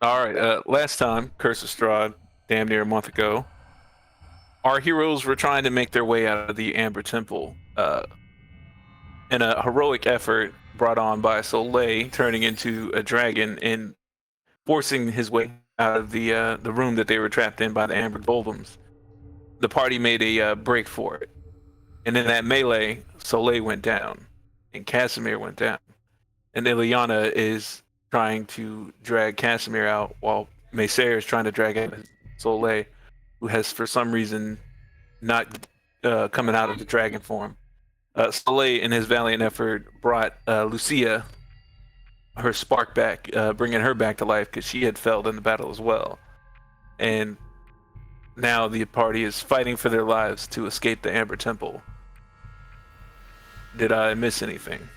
All right. Last time, Curse of Strahd, damn near a month ago, our heroes were trying to make their way out of the Amber Temple in a heroic effort brought on by Soleil turning into a dragon and forcing his way out of the room that they were trapped in by the Amber Golems. The party made a break for it, and in that melee, Soleil went down, and Casimir went down, and Ileana is trying to drag Casimir out while Maysair is trying to drag out Soleil, who has for some reason not coming out of the dragon form. Soleil, in his valiant effort, brought Lucia her spark back, bringing her back to life because she had failed in the battle as well. And now the party is fighting for their lives to escape the Amber Temple. Did I miss anything?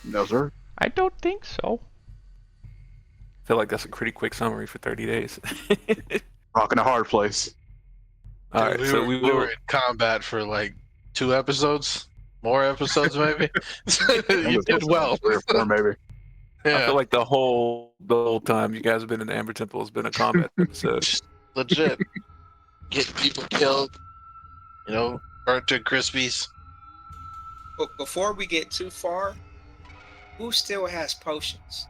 No, sir. I don't think so. I feel like that's a pretty quick summary for 30 days. Rocking a hard place. All right, so we we will. were in combat for like 2 episodes, more episodes maybe. You did well. 3 or 4, maybe. I Yeah, feel like the whole time you guys have been in the Amber Temple has been a combat episode. legit. Getting people killed, burnt to crispies. But before we get too far, who still has potions?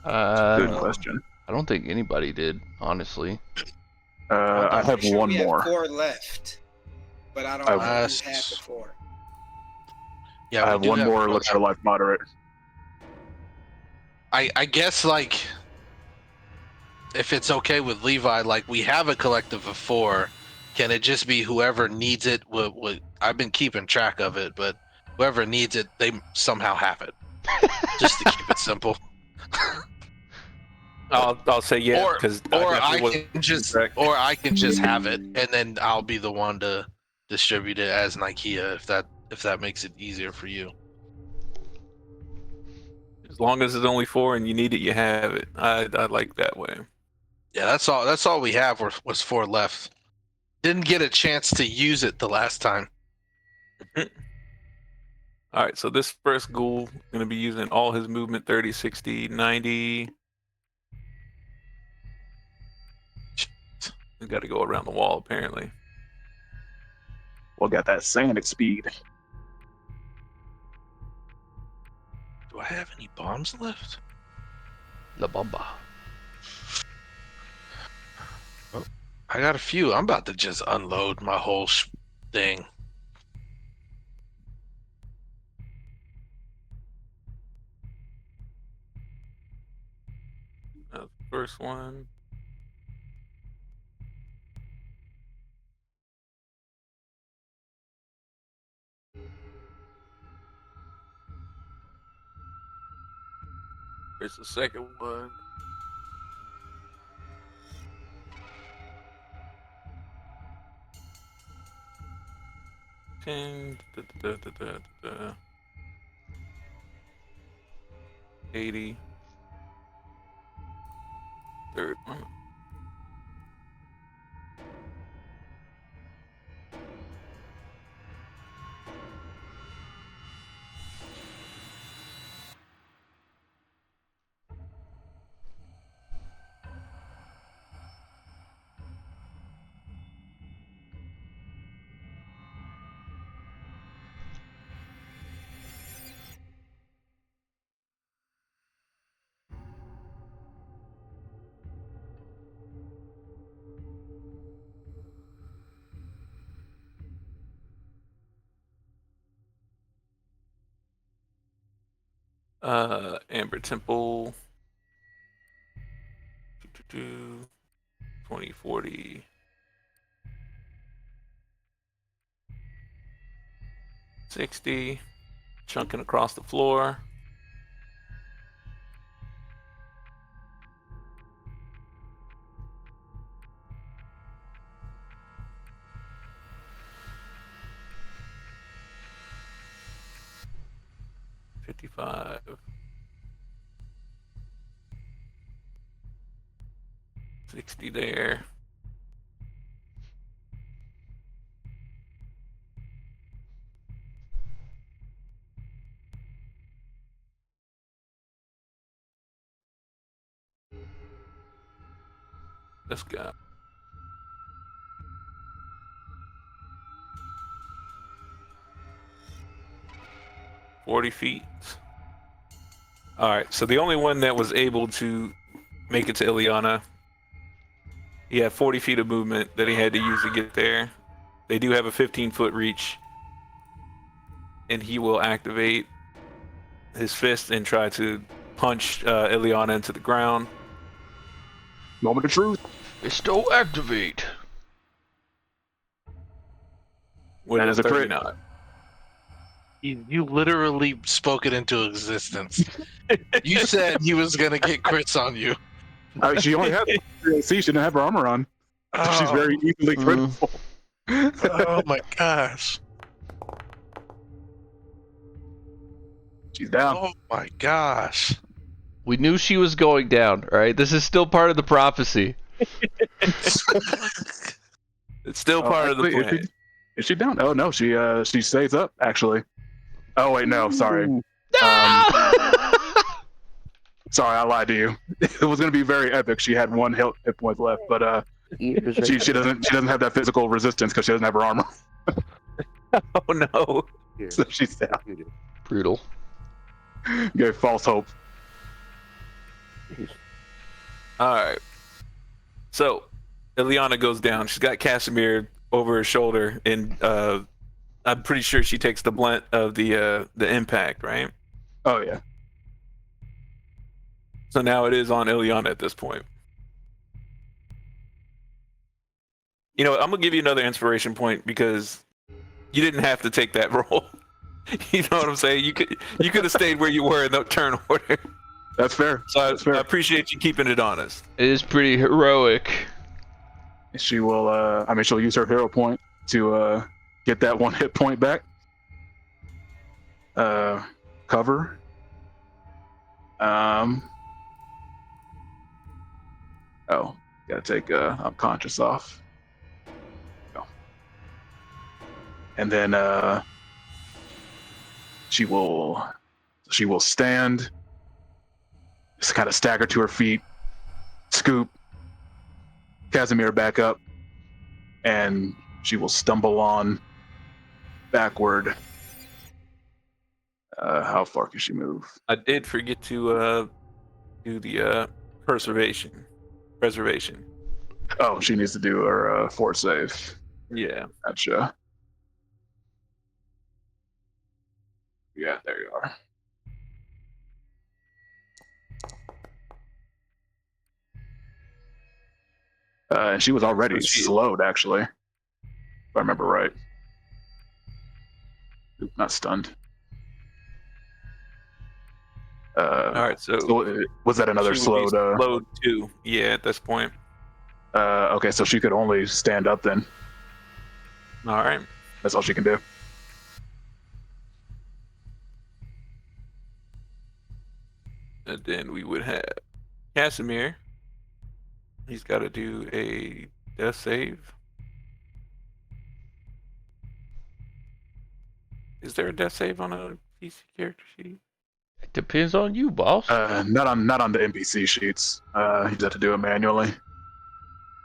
Good Uh, question. I don't think anybody did, honestly. I I'm have pretty sure one we more. have 4 left, but I don't I know have- who had the 4. Yeah, I we have do one more more elixir left. life moderate. I guess like if it's okay with Levi, like we have a collective of 4. Can it just be whoever needs it? I've been keeping track of it, but whoever needs it, they somehow have it. Just to keep it simple. I'll say yeah because or I can just have it, and then I'll be the one to distribute it as Nikea if that makes it easier for you. as long as it's only 4 and you need it, you have it. I like that way. Yeah, that's all. That's all we have was 4 left. Didn't get a chance to use it the last time. All right, so this first ghoul going to be using all his movement 30, 60, 90. He's got to go around the wall apparently. We'll get that Sanic speed. Do I have any bombs left? La Bamba. I got a few. I'm about to just unload my whole thing. First one. Here's the second one. Ten, 80. Third one. Amber Temple. 20, 40. 60. Chunking across the floor. $55. 60 there. Let's go. $40 feet. All right. So the only one that was able to make it to Ileana, he had 40 feet of movement that he had to use to get there. They do have a 15-foot reach, and he will activate his fist and try to punch Ileana into the ground. Moment of truth. Fisto activate. With That a is a crit. 39. You literally spoke it into existence. You said he was gonna get crits on you. I mean, she only had AC. She didn't have her armor on. She's very easily critical. Oh my gosh. She's down. Oh my gosh. We knew she was going down, alright? This is still part of the prophecy. It's still part of the actually, plan. Is she down? Oh no, she stays up actually. Oh wait, no, sorry. Sorry, I lied to you. It was gonna be very epic. She had one hit point left, but she doesn't have that physical resistance because she doesn't have her armor. Oh no. So she's down. Brutal. Gave false hope. All right. So Ileana goes down. She's got Casimir over her shoulder, and I'm pretty sure she takes the blunt of the impact, right? Oh yeah. So now it is on Ileana at this point. You know what, I'm gonna give you another inspiration point because you didn't have to take that roll. You know what I'm saying? You could have stayed where you were in the turn order. That's fair. So That's fair. I appreciate you keeping it honest. It is pretty heroic. She will. I mean, she'll use her hero point to get that one hit point back. Cover. Oh, gotta take unconscious off. Go. And then she will stand, just kind of stagger to her feet, scoop Casimir back up, and she will stumble on backward. How far can she move? I did forget to do the preservation. Oh, she needs to do her fort save. Yeah. Gotcha. Yeah, there you are. And she was already slowed, actually, if I remember right. Oop, not stunned. All right. So was that another she would be slowed? Slowed too. Yeah. At this point. Okay, so she could only stand up then. All right. That's all she can do. And then we would have Casimir. He's got to do a death save. Is there a death save on a PC character sheet? It depends on you, boss. Not on the NPC sheets. You just have to do it manually.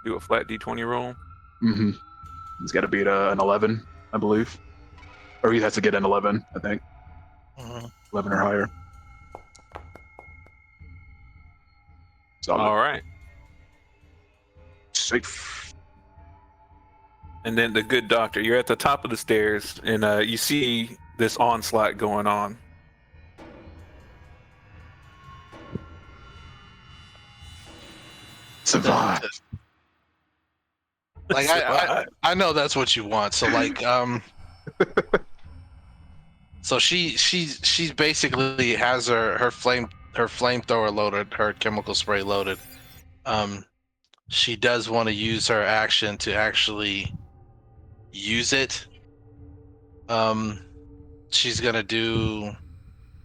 Do a flat D20 roll. Mm-hmm. He's got to beat an 11, I believe, or he has to get an 11, I think. 11 or higher. All right. Safe. And then the good doctor, you're at the top of the stairs, and you see this onslaught going on. Survive. Like I know that's what you want. So like so she's basically has her flamethrower loaded, her chemical spray loaded. She does want to use her action to actually use it. She's gonna do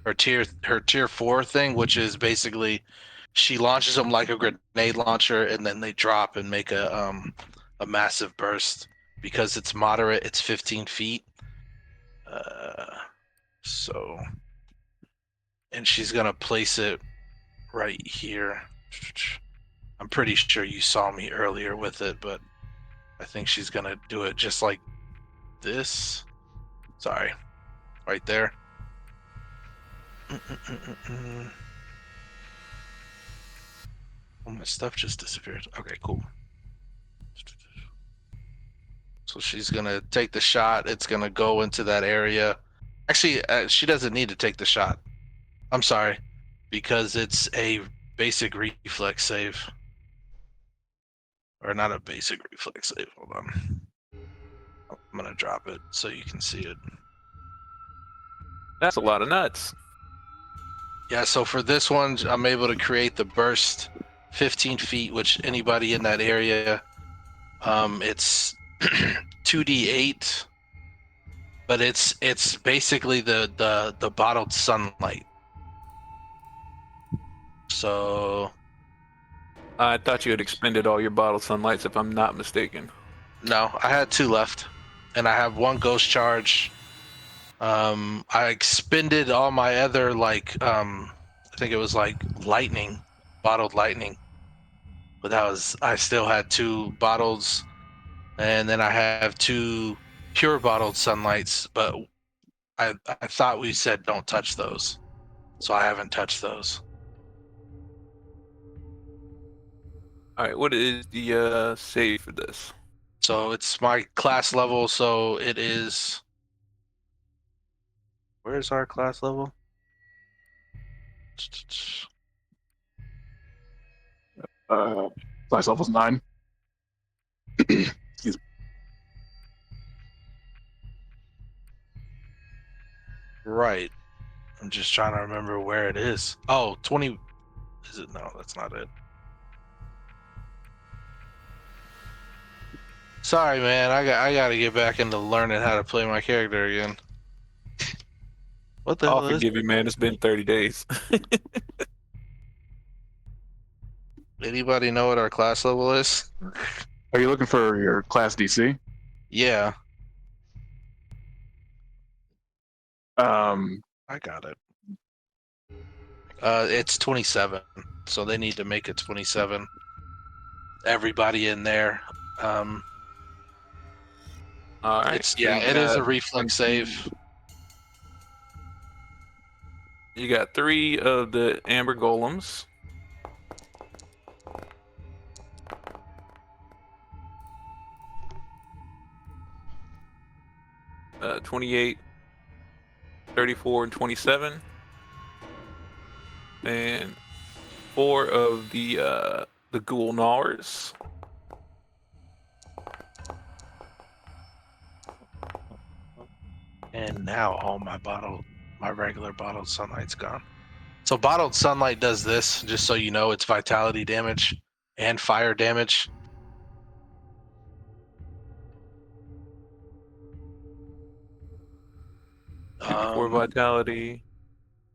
her tier 4 thing, which is basically she launches them like a grenade launcher, and then they drop and make a massive burst. Because it's moderate, it's 15 feet. So, and she's gonna place it right here. I'm pretty sure you saw me earlier with it, but I think she's gonna do it just like this. Sorry, right there. Oh, my stuff just disappeared. Okay, cool. So she's gonna take the shot. It's gonna go into that area. Actually, she doesn't need to take the shot. I'm sorry, because it's a basic reflex save. Or not a basic reflex save. Hold on. I'm gonna drop it so you can see it. That's a lot of nuts. Yeah, so for this one, I'm able to create the burst 15 feet, which anybody in that area, it's 2d8, but it's basically the bottled sunlight. So I thought you had expended all your bottled sunlights, if I'm not mistaken. no, I had 2 left, and I have 1 ghost charge. I expended all my other I think it was like lightning, bottled lightning, but I still had 2 bottles, and then I have 2 pure bottled sunlights, but I thought we said don't touch those, so I haven't touched those. All right, what is the save for this? So it's my class level, so it is. Where's our class level? Class level's 9. Excuse me. Right. I'm just trying to remember where it is. Oh, 20. Is it? No, that's not it. Sorry, man. I got to get back into learning how to play my character again. What the I'll hell is forgive it? you, man. It's been 30 days. Anybody know what our class level is? Are you looking for your class DC? Yeah, Um, I got it. It's 27, so they need to make it 27. Everybody in there. Um, All right. it's so you it is a got- reflex save. You got 3 of the amber golems. Uh, 28, 34, and 27. And 4 of the ghoul gnawers. And now all my regular bottled sunlight's gone. So bottled sunlight does this, just so you know, it's vitality damage and fire damage. For vitality.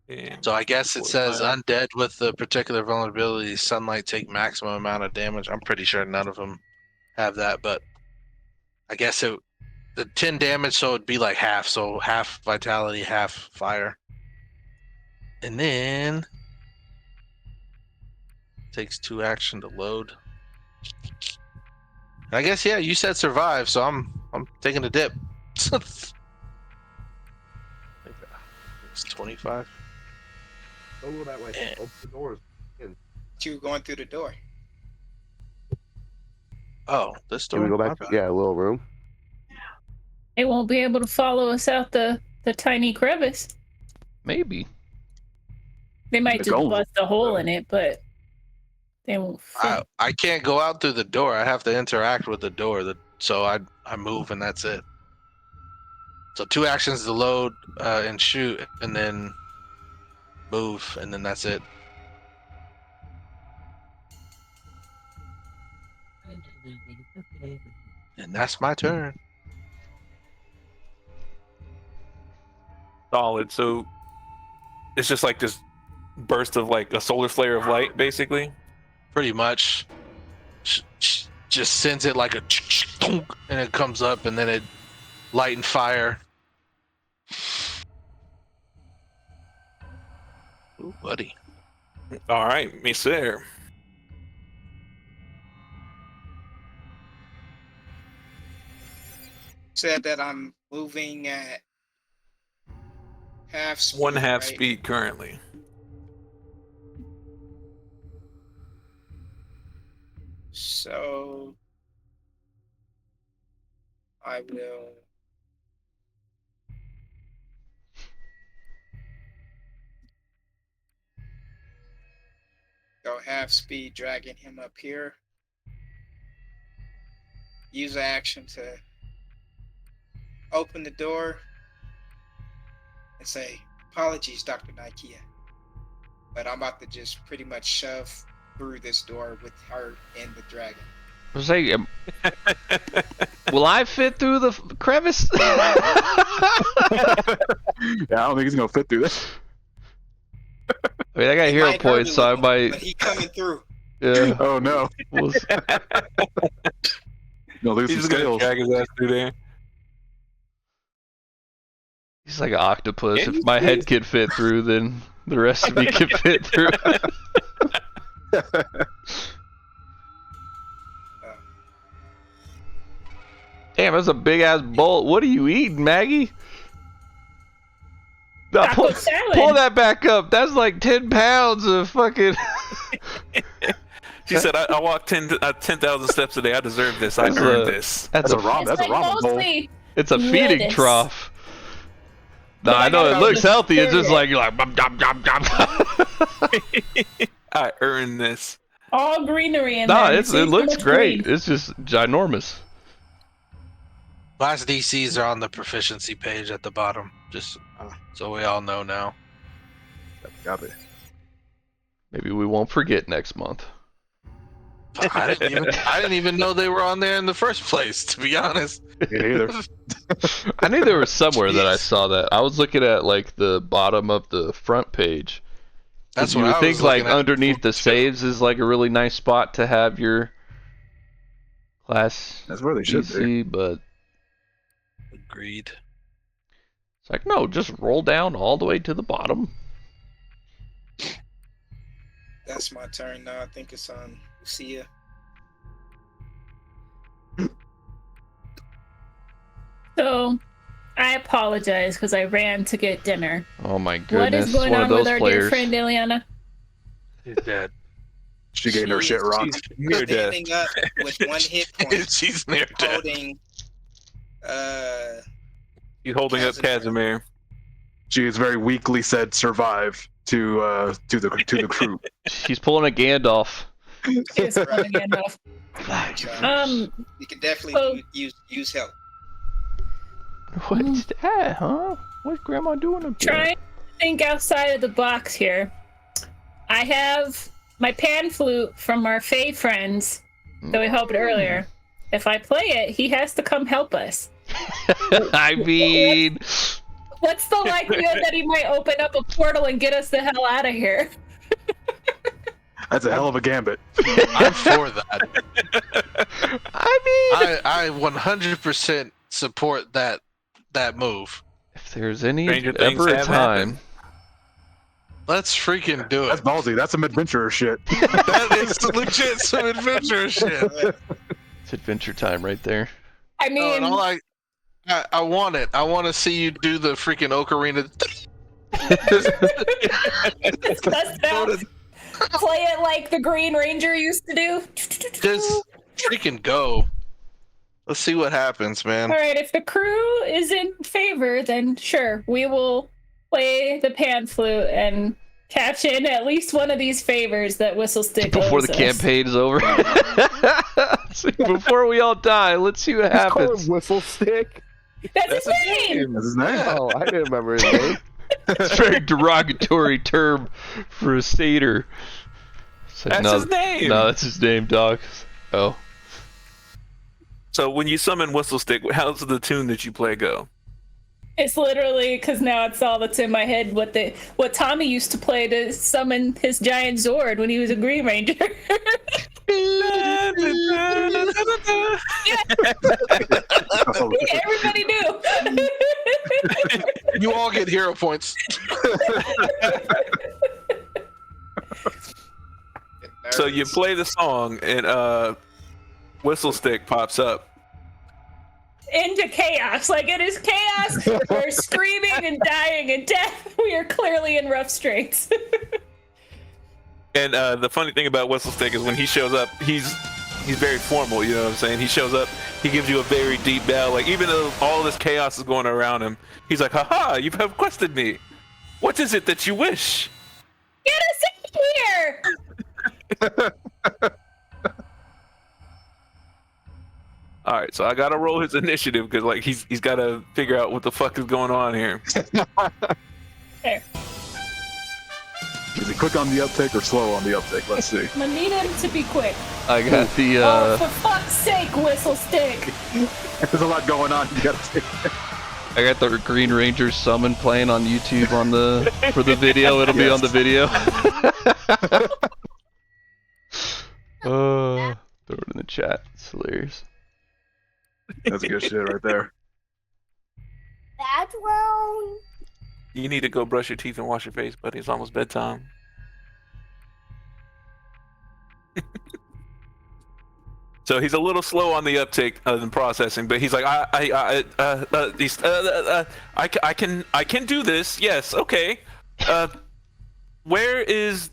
And So I guess it 54 says fire. undead with the particular vulnerability, sunlight take maximum amount of damage. I'm pretty sure none of them have that, but I guess the 10 damage, so it'd be like half. So half vitality, half fire. And then takes 2 action to load. I guess yeah, you said survive, so I'm taking a dip. It's 25. Don't go that way. Yeah. Open the doors. You were going through the door. Oh, this door. Can we go My back? bad. Yeah, a little room. They won't be able to follow us out the tiny crevice. Maybe. They might The just golems- bust a hole in it, but they won't fit. I can't go out through the door. I have to interact with the door. So I move and that's it. So 2 actions to load and shoot, and then move, and then that's it. And that's my turn. Solid. So it's just like this burst of like a solar flare of light, basically. Pretty much. Just sends it like a and it comes up, and then it light and fire. Ooh, buddy. All right, me sir. said that I'm moving at half speed. 1/2 right? speed currently. So I will go half speed, dragging him up here. Use an action to open the door and say, "Apologies, Dr. Nikea, but I'm about to just pretty much shove through this door with her and the dragon." I was saying, will I fit through the crevice? Yeah, I don't think he's gonna fit through this. I mean, I got It hero might hurt points, a so I little, might. But he coming through. Yeah. Oh no, We'll see. you'll lose some He's gonna scales. drag his ass through there. He's like an octopus. Can If you my see head it? could fit through, then the rest of me can fit through. Damn, that's a big ass bolt. What are you eating, Maggie? No, Taco salad. pull that back up. That's like 10 pounds of fucking. She said, "I walk 10,000 steps a day. I deserve this. I That's earned a- this." That's That's a a ramen. That's a It's like ramen bowl. mostly it's a feeding lettuce. trough. No, But I I know gotta it go looks to healthy. It's just cereal. like you're like dum dum dum dum. I earned this. all greenery in No, there. You it see so looks much great. green. It's just ginormous. Last DCs are on the proficiency page at the bottom, just so we all know now. Got it. Maybe we won't forget next month. I didn't even know they were on there in the first place, to be honest. Me neither. I knew there was somewhere that I Jeez. saw that. I was looking at like the bottom of the front page. That's you what would I think was like looking at underneath the too. saves is like a really nice spot to have your class That's where they should be. DC, but Agreed. it's like no, just roll down all the way to the bottom. That's my turn now. I think it's on Lucia. So, I apologize because I ran to get dinner. Oh my What goodness, is going one on of those with our dear players. friend Ileana? He's dead. She getting her shit wrong. She's near death. Standing up with 1 hit point, She's near death. holding He's holding up Casimir. She has very weakly said "survive" to the crew. He's pulling a Gandalf. It's running enough. you can definitely use help. What's that, huh? What's Grandma doing up there? Trying to think outside of the box here. I have my pan flute from our Fae friends that we helped earlier. If I play it, he has to come help us. I mean, What's the likelihood that he might open up a portal and get us the hell out of here? That's a hell of a gambit. I'm for that. I mean, I 100% support that move. if there's any Stranger things ever a have time, happened. Let's freaking do That's it. ballsy. That's some adventurer shit. That is legit some adventure shit. it's adventure time right there. I Oh, mean, and I'm like, I want it. I want to see you do the freaking ocarina. bust out, play it like the Green Ranger used to do. Just freaking go. Let's see what happens, man. All right, if the crew is in favor, then sure, we will play the pan flute and catch in at least one of these favors that Whistlestick Before owes the us. campaign is over. Before we all die, let's see what Just call him happens. Whistle Stick. That's his name. That's his name. Oh, I didn't remember his name. It's a very derogatory term for a satyr. It's like, That's no, his name. No, that's his name, dog. Oh. So when you summon Whistlestick, how's the tune that you play go? It's literally because now it's all that's in my head. What Tommy used to play to summon his giant Zord when he was a Green Ranger. Everybody knew. You all get hero points. So you play the song and Whistlestick pops up. into chaos. Like, it is chaos. We're screaming and dying and death. We are clearly in rough straits. And the funny thing about Whistlestick is when he shows up, he's very formal. You know what I'm saying? He shows up, he gives you a very deep bow. Like, even though all this chaos is going around him, he's like, "Haha, you have quested me. What is it that you wish?" Get us in here! All right, so I gotta roll his initiative because like he's got to figure out what the fuck is going on here. There. Is it quick on the uptake or slow on the uptake? Let's see. I'm gonna need him to be quick. I got the Oh, for fuck's sake, Whistle Stick! There's a lot going on. You gotta take. I got the Green Ranger summon playing on YouTube on the for the video. It'll be on the video. Throw it in the chat. It's hilarious. That's good shit right there. That's wrong. You need to go brush your teeth and wash your face, buddy. It's almost bedtime. So he's a little slow on the uptake in processing, but he's like, I can do this. Yes, okay. Where is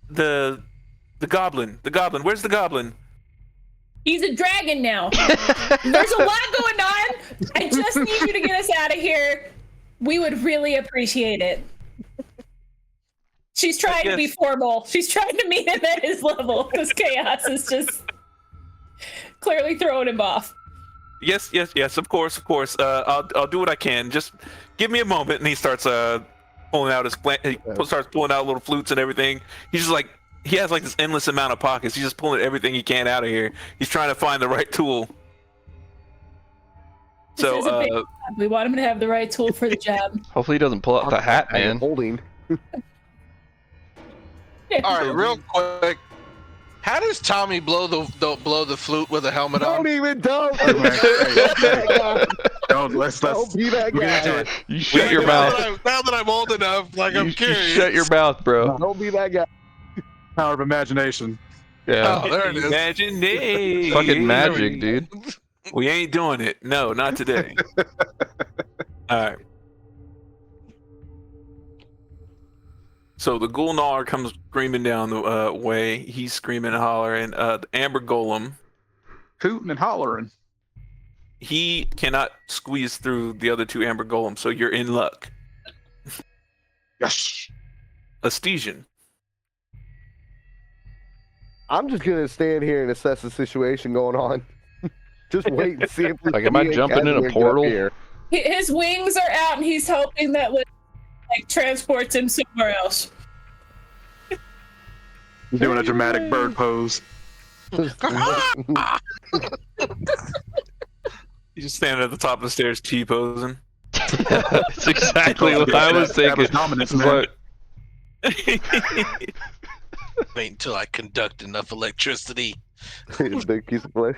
the goblin? The goblin. Where's the goblin? He's a dragon now. There's a lot going on. I just need you to get us out of here. We would really appreciate it. She's trying to be formal. She's trying to meet him at his level because chaos is just clearly throwing him off. Yes. Of course. I'll do what I can. Just give me a moment. And he starts pulling out his plant. He starts pulling out little flutes and everything. He's just like, he has like this endless amount of pockets. He's just pulling everything he can out of here. He's trying to find the right tool. This is a big job. We want him to have the right tool for the job. Hopefully he doesn't pull out the hat, man. Holding. All right, real quick. How does Tommy blow the flute with a helmet on? Don't even don't. Don't let's Don't be that we're gonna do guy. it. You shut your mouth. Now that I'm old enough, like I'm You curious. shut your mouth, bro. Don't be that guy. Power of imagination. Yeah. Oh, there it is. Imagination. Fucking magic, dude. We ain't doing it. No, not today. All right. So the Gulnar comes screaming down the way. He's screaming and hollering. The Amber Golem, Hooting and hollering. he cannot squeeze through the other two Amber Golems, so you're in luck. Yes. Astesian. I'm just gonna stand here and assess the situation going on. Just wait and see if Like, am I jumping in a Casimir portal? up here. His wings are out, and he's hoping that like transports him somewhere else. Doing a dramatic bird pose. He's just standing at the top of the stairs, T-posing. That's exactly what I was thinking. That was dominance, It's man. like, Wait until I conduct enough electricity. Big piece of flesh.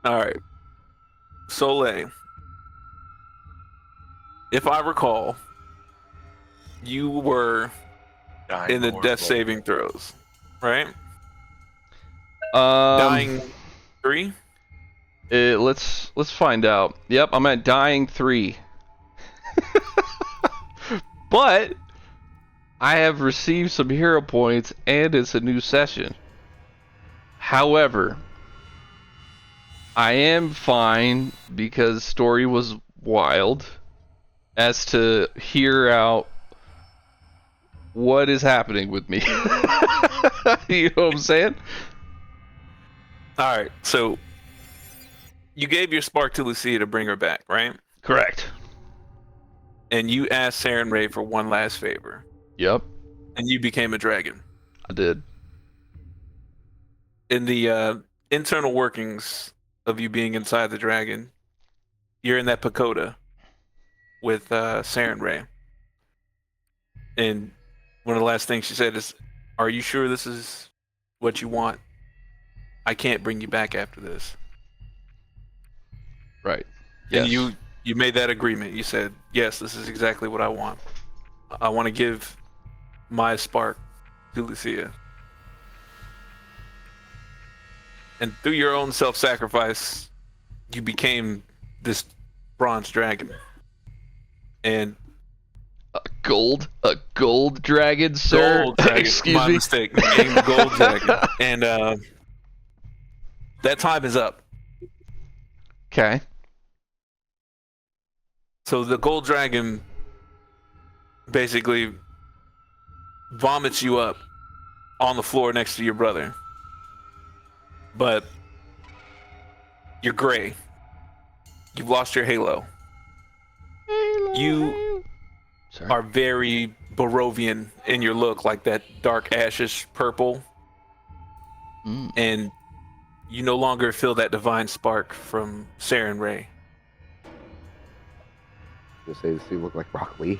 All right. Soleil. If I recall, you were in the death saving throws, right? Dying 3? Let's find out. Yep, I'm at dying 3. But I have received some hero points and it's a new session. However, I am fine because story was wild as to hear out what is happening with me. You know what I'm saying? All right. So you gave your spark to Lucia to bring her back, right? Correct. And you asked Saren Ray for one last favor, Yep, and you became a dragon. I did. In the internal workings of you being inside the dragon, you're in that pagoda with Saren Ray. And one of the last things she said is, "Are you sure this is what you want? I can't bring you back after this." Right. Yes. And you made that agreement. You said, "Yes, this is exactly what I want. I want to give my spark to Lucia." And through your own self-sacrifice, you became this bronze dragon. And A gold dragon, sir. gold dragon. Excuse My me. mistake. Became the gold dragon. And that time is up. Okay. So the gold dragon basically vomits you up on the floor next to your brother. But you're gray. You've lost your halo. You are very Barovian in your look, like that dark ashish purple. And you no longer feel that divine spark from Saren Ray. Just say, does he look like broccoli?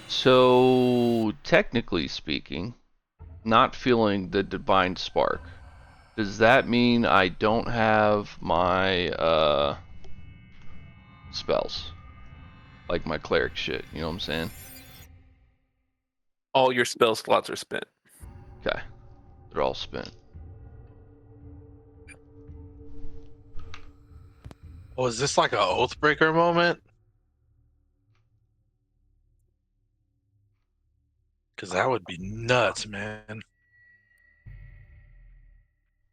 So, technically speaking, not feeling the divine spark, does that mean I don't have my spells? Like my cleric shit, you know what I'm saying? All your spell slots are spent. Okay. They're all spent. Oh, is this like a Oathbreaker moment? Because that would be nuts, man.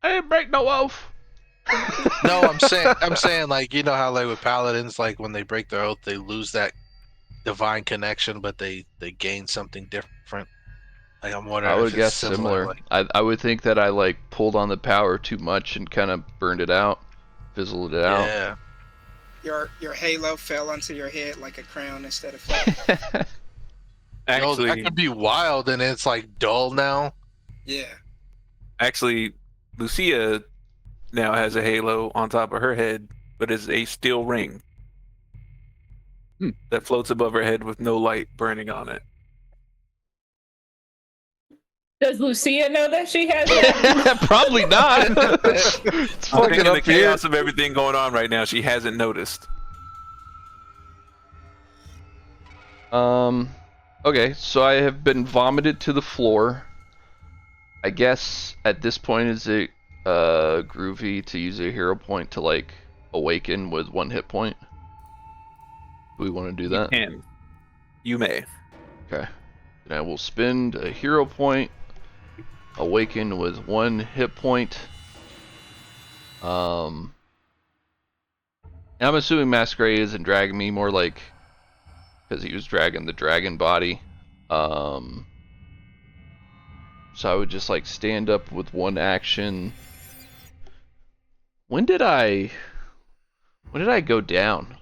I didn't break no oath. No, I'm saying like, you know how like with paladins, like when they break their oath, they lose that divine connection, but they gain something different. Like I'm wondering I would if it's guess similar. similar. I would think that I like pulled on the power too much and kind of burned it out, fizzled it out. Yeah. Your halo fell onto your head like a crown instead of flat. Actually, that could be wild, and it's like dull now. Yeah. Actually, Lucia now has a halo on top of her head, but it's a steel ring that floats above her head with no light burning on it. Does Lucia know that she has it? Probably not. It's I fucking think in the up here. chaos of everything going on right now, she hasn't noticed. Okay, so I have been vomited to the floor. I guess at this point is it groovy to use a hero point to like awaken with 1 hit point? Do we want to do that? And you may. Okay. Then I will spend a hero point, awaken with 1 hit point. I'm assuming Masquerade isn't dragging me, more like because he was dragging the dragon body. So I would just like stand up with 1 action. When did I go down?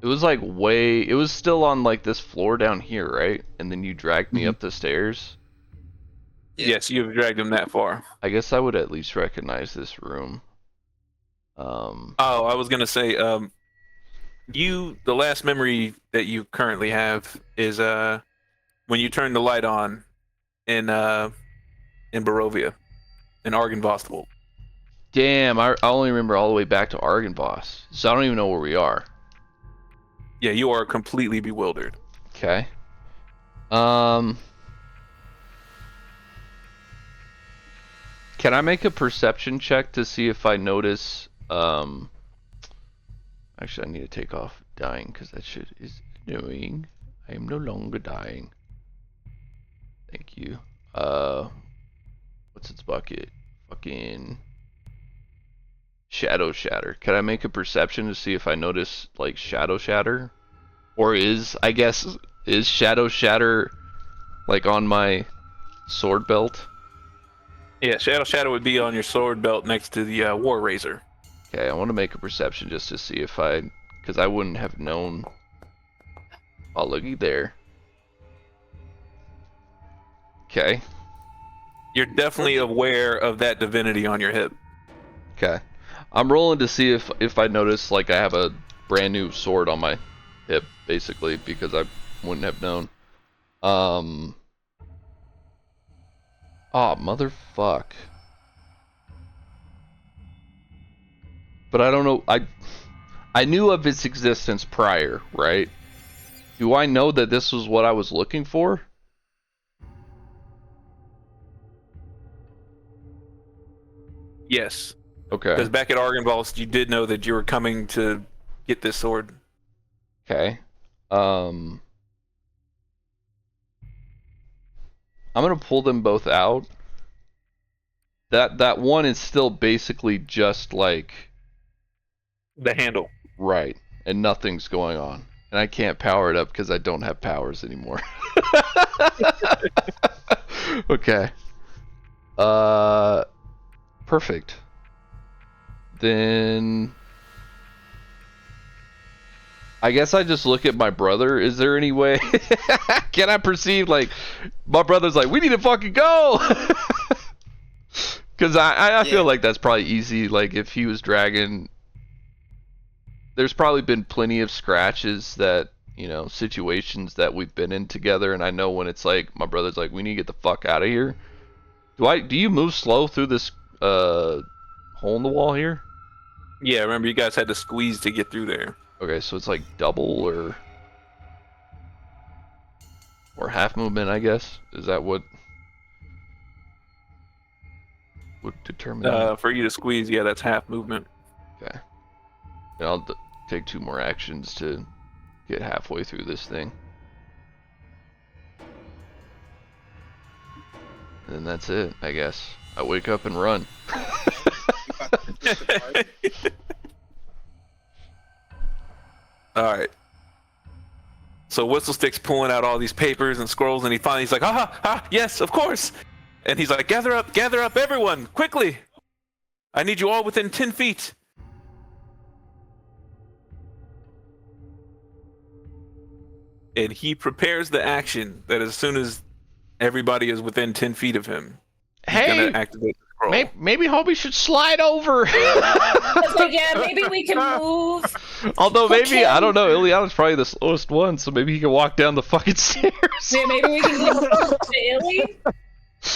It was like it was still on like this floor down here, right? And then you dragged me up the stairs. Yeah. Yes, you've dragged him that far. I guess I would at least recognize this room. Oh, I was gonna say, the last memory that you currently have is when you turn the light on in Barovia, in Argynvostholt. Damn, I only remember all the way back to Argynvost, so I don't even know where we are. Yeah, you are completely bewildered. Okay. Can I make a perception check to see if I notice, actually I need to take off dying because that shit is annoying. I am no longer dying. Thank you. What's its bucket? Fucking Shadow Shatter. Can I make a perception to see if I notice like Shadow Shatter? Or is Shadow Shatter like on my sword belt? Yeah, Shadow would be on your sword belt next to the War Razor. Okay, I want to make a perception just to see if because I wouldn't have known. Oh, looky there. Okay. You're definitely aware of that divinity on your hip. Okay. I'm rolling to see if I notice like I have a brand new sword on my hip, basically, because I wouldn't have known. Oh, motherfuck. But I don't know. I knew of its existence prior, right? Do I know that this was what I was looking for? Yes. Okay. Because back at Argynvost, you did know that you were coming to get this sword. Okay. I'm gonna pull them both out. That one is still basically just like The handle. right, and nothing's going on. And I can't power it up because I don't have powers anymore. Okay. Perfect. Then I guess I just look at my brother. Is there any way can I perceive like my brother's like, we need to fucking go? Because I feel like that's probably easy. Like if he was dragging, there's probably been plenty of scratches that, you know, situations that we've been in together, and I know when it's like my brother's like, we need to get the fuck out of here. Do you move slow through this hole in the wall here? Yeah, remember you guys had to squeeze to get through there. Okay, so it's like double or half movement, I guess. Is that what would determine that? For you to squeeze, yeah, that's half movement. Okay. And I'll take 2 more actions to get halfway through this thing. And then that's it, I guess. I wake up and run. All right. So Whistlestick's pulling out all these papers and scrolls, and he's like, yes, of course. And he's like, gather up, everyone, quickly. I need you all within 10 feet. And he prepares the action that as soon as everybody is within 10 feet of him, he's Hey, gonna activate the scroll. maybe Hobie should slide over. So, yeah, maybe we can move. Although maybe, Okay. I don't know, Ileana's probably the slowest one, so maybe he can walk down the fucking stairs. Yeah, maybe we can go to Illy.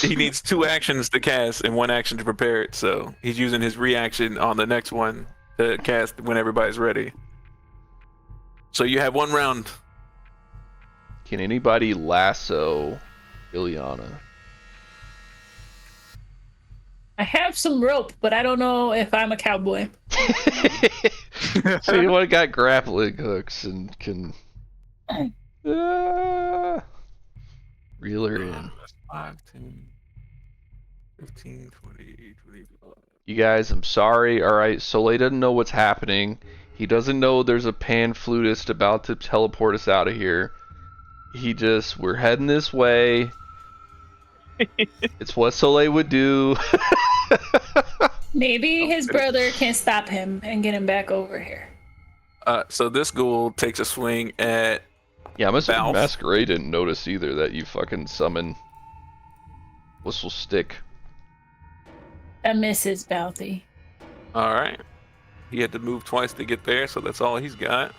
He needs 2 actions to cast and 1 action to prepare it, so he's using his reaction on the next one to cast when everybody's ready. So you have 1 round. Can anybody lasso Ileana? I have some rope, but I don't know if I'm a cowboy. So anyone got grappling hooks and can reel her in. 5, 10, 15, 20, 25. You guys, I'm sorry. Alright, Soleil doesn't know what's happening. He doesn't know there's a pan flutist about to teleport us out of here. We're heading this way. It's what Soleil would do. Maybe his brother can stop him and get him back over here. So this ghoul takes a swing at. Yeah, I'm assuming Valve. Masquerade didn't notice either that you fucking summon Whistle Stick. That misses Bouthy. All right. He had to move twice to get there, so that's all he's got.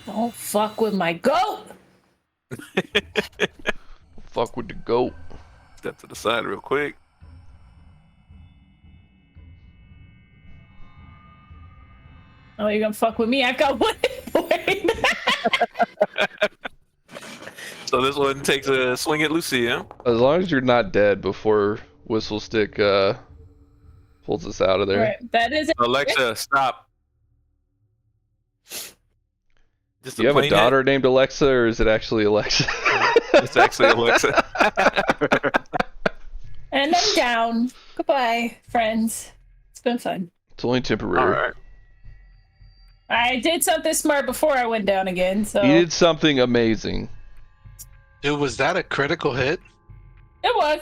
Don't fuck with my goat. Fuck with the goat. Step to the side real quick. Oh, you're gonna fuck with me? I've got 1 hit point. So this one takes a swing at Lucia. As long as you're not dead before Whistle Stick pulls us out of there. Right, that is it. Alexa, stop. Just Do you have a plain daughter named Alexa, or is it actually Alexa? It's actually Alexa. And I'm down. Goodbye, friends. It's been fun. It's only temporary. All right. I did something smart before I went down again, so He did something amazing. Dude, was that a critical hit? it was.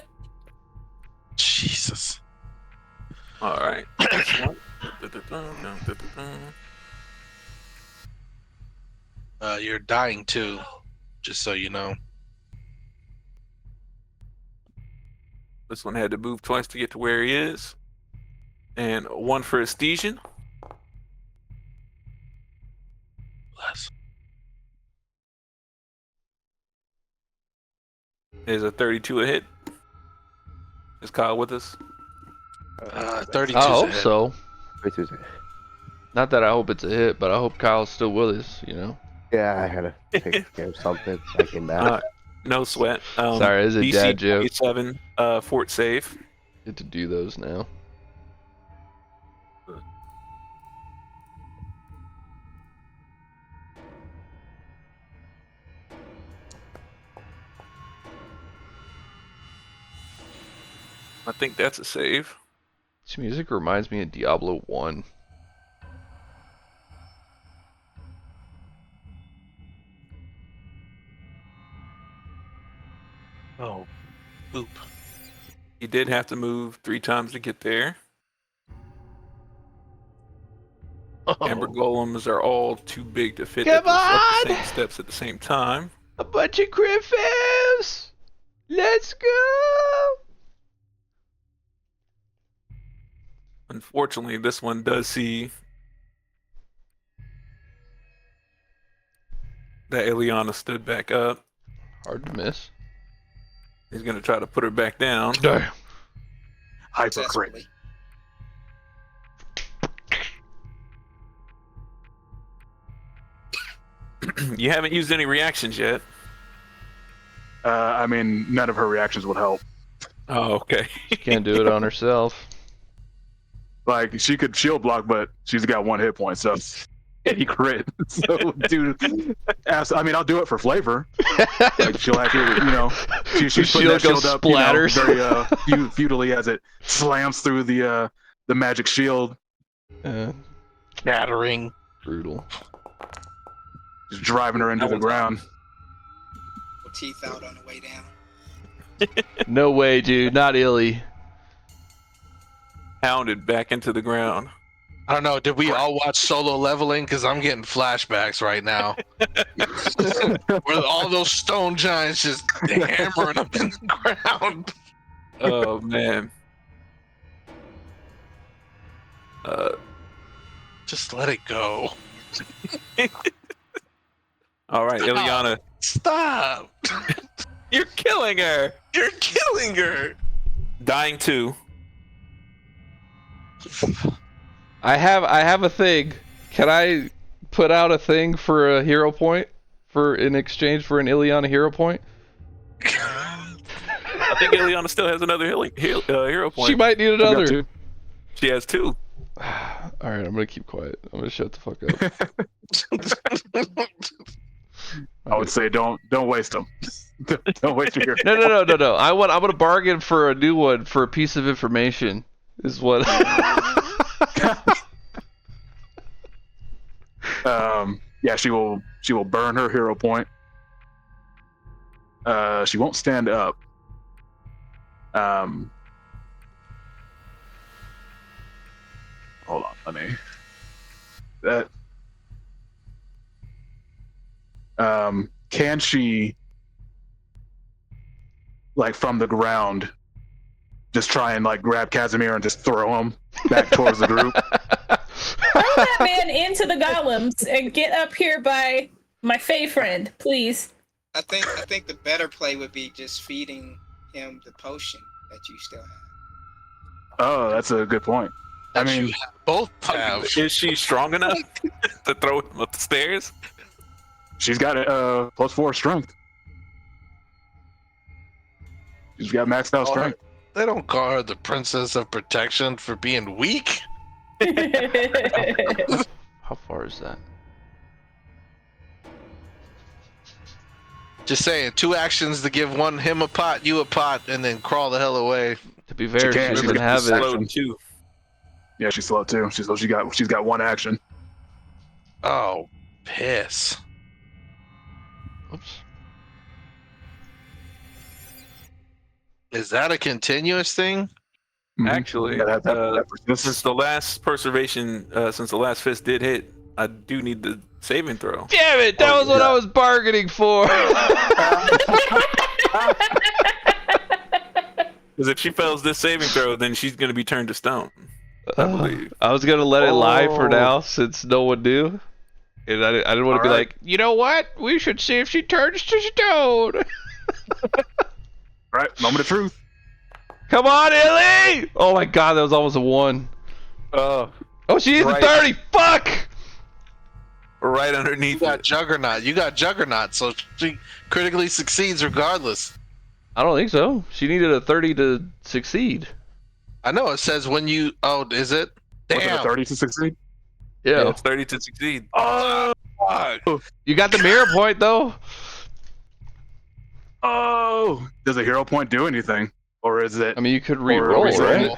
Jesus. All right. You're dying too, just so you know. This one had to move twice to get to where he is. And 1 for Estesian. Bless. Is a 32 a hit. Is Kyle with us? 32. I hope so. Wait, who's it? Not that I hope it's a hit, but I hope Kyle's still with us, you know? Yeah, I had to take care of something. I came back. No sweat. Sorry, it's a DC dad joke. 27, fort save. Get to do those now. I think that's a save. This music reminds me of Diablo 1. Oh, boop. He did have to move 3 times to get there. Amber Oh, golems are all too big to fit Come up on! the same steps at the same time. A bunch of griffins! Let's go! Unfortunately, this one does see that Ileana stood back up. Hard to miss. He's gonna try to put her back down. Damn. Hyper crit. Successfully. You haven't used any reactions yet. I mean, none of her reactions would help. Oh, okay. Can't do it on herself. Like, she could shield block, but she's got 1 hit point, so any crit. So, dude, I mean, I'll do it for flavor. Like, she'll actually, she's putting that shield up, splatters. very futilely as it slams through the magic shield, battering. Brutal. just driving her into the ground. Teeth out on the way down. No way, dude. Not Illy. Pounded back into the ground. I don't know. Did we all watch Solo Leveling? Because I'm getting flashbacks right now. Where all those stone giants just hammering up in the ground. Oh man. Just let it go. All right, Ileana. Stop. You're killing her. You're killing her. Dying 2. I have a thing. Can I put out a thing for a hero point in exchange for an Ileana hero point? I think Ileana still has another hero point. She might need another. She has 2. All right, I'm gonna keep quiet. I'm gonna shut the fuck up. I would say don't waste them. Don't waste your. No. I'm gonna bargain for a new one for a piece of information. Is what. Yeah, she will burn her hero point. She won't stand up. Hold on, let me. Can she, like, from the ground, just try and, like, grab Casimir and just throw him back towards the group? Throw that man into the golems and get up here by my Fae friend, please. I think the better play would be just feeding him the potion that you still have. Oh, that's a good point. I mean, both have. Is she strong enough to throw him up the stairs? she's got a +4 strength. She's got maxed out strength. They don't call her the Princess of Protection for being weak. How far is that? Just saying, 2 actions to give him a pot, you a pot, and then crawl the hell away. To be fair, she can't. She's doesn't got have the it. slow. Too. Yeah, she's slow too. She's got 1 action. Oh, piss. Oops. Is that a continuous thing? Actually, Yeah, that persists. since the last preservation, since the last fist did hit, I do need the saving throw. Damn it! That was what I was bargaining for. Because if she fails this saving throw, then she's going to be turned to stone. I believe. I was gonna let it lie for now since no one knew, and I didn't want to be All right. like, you know what? We should see if she turns to stone. Right, moment of truth. Come on, Illy! Oh my god, that was almost a 1. Oh, Oh, she needs Right. a 30. Fuck! right You underneath got it. Juggernaut. You got Juggernaut, so she critically succeeds regardless. I don't think so. She needed a 30 to succeed. I know it says when you. Oh, is it? Was it a Damn. 30 to succeed? Yeah. Yeah, it's 30 to succeed. Oh, You got the mirror point though. oh! Does a hero point do anything? or is it? I mean, you could Or re-roll, is it- right?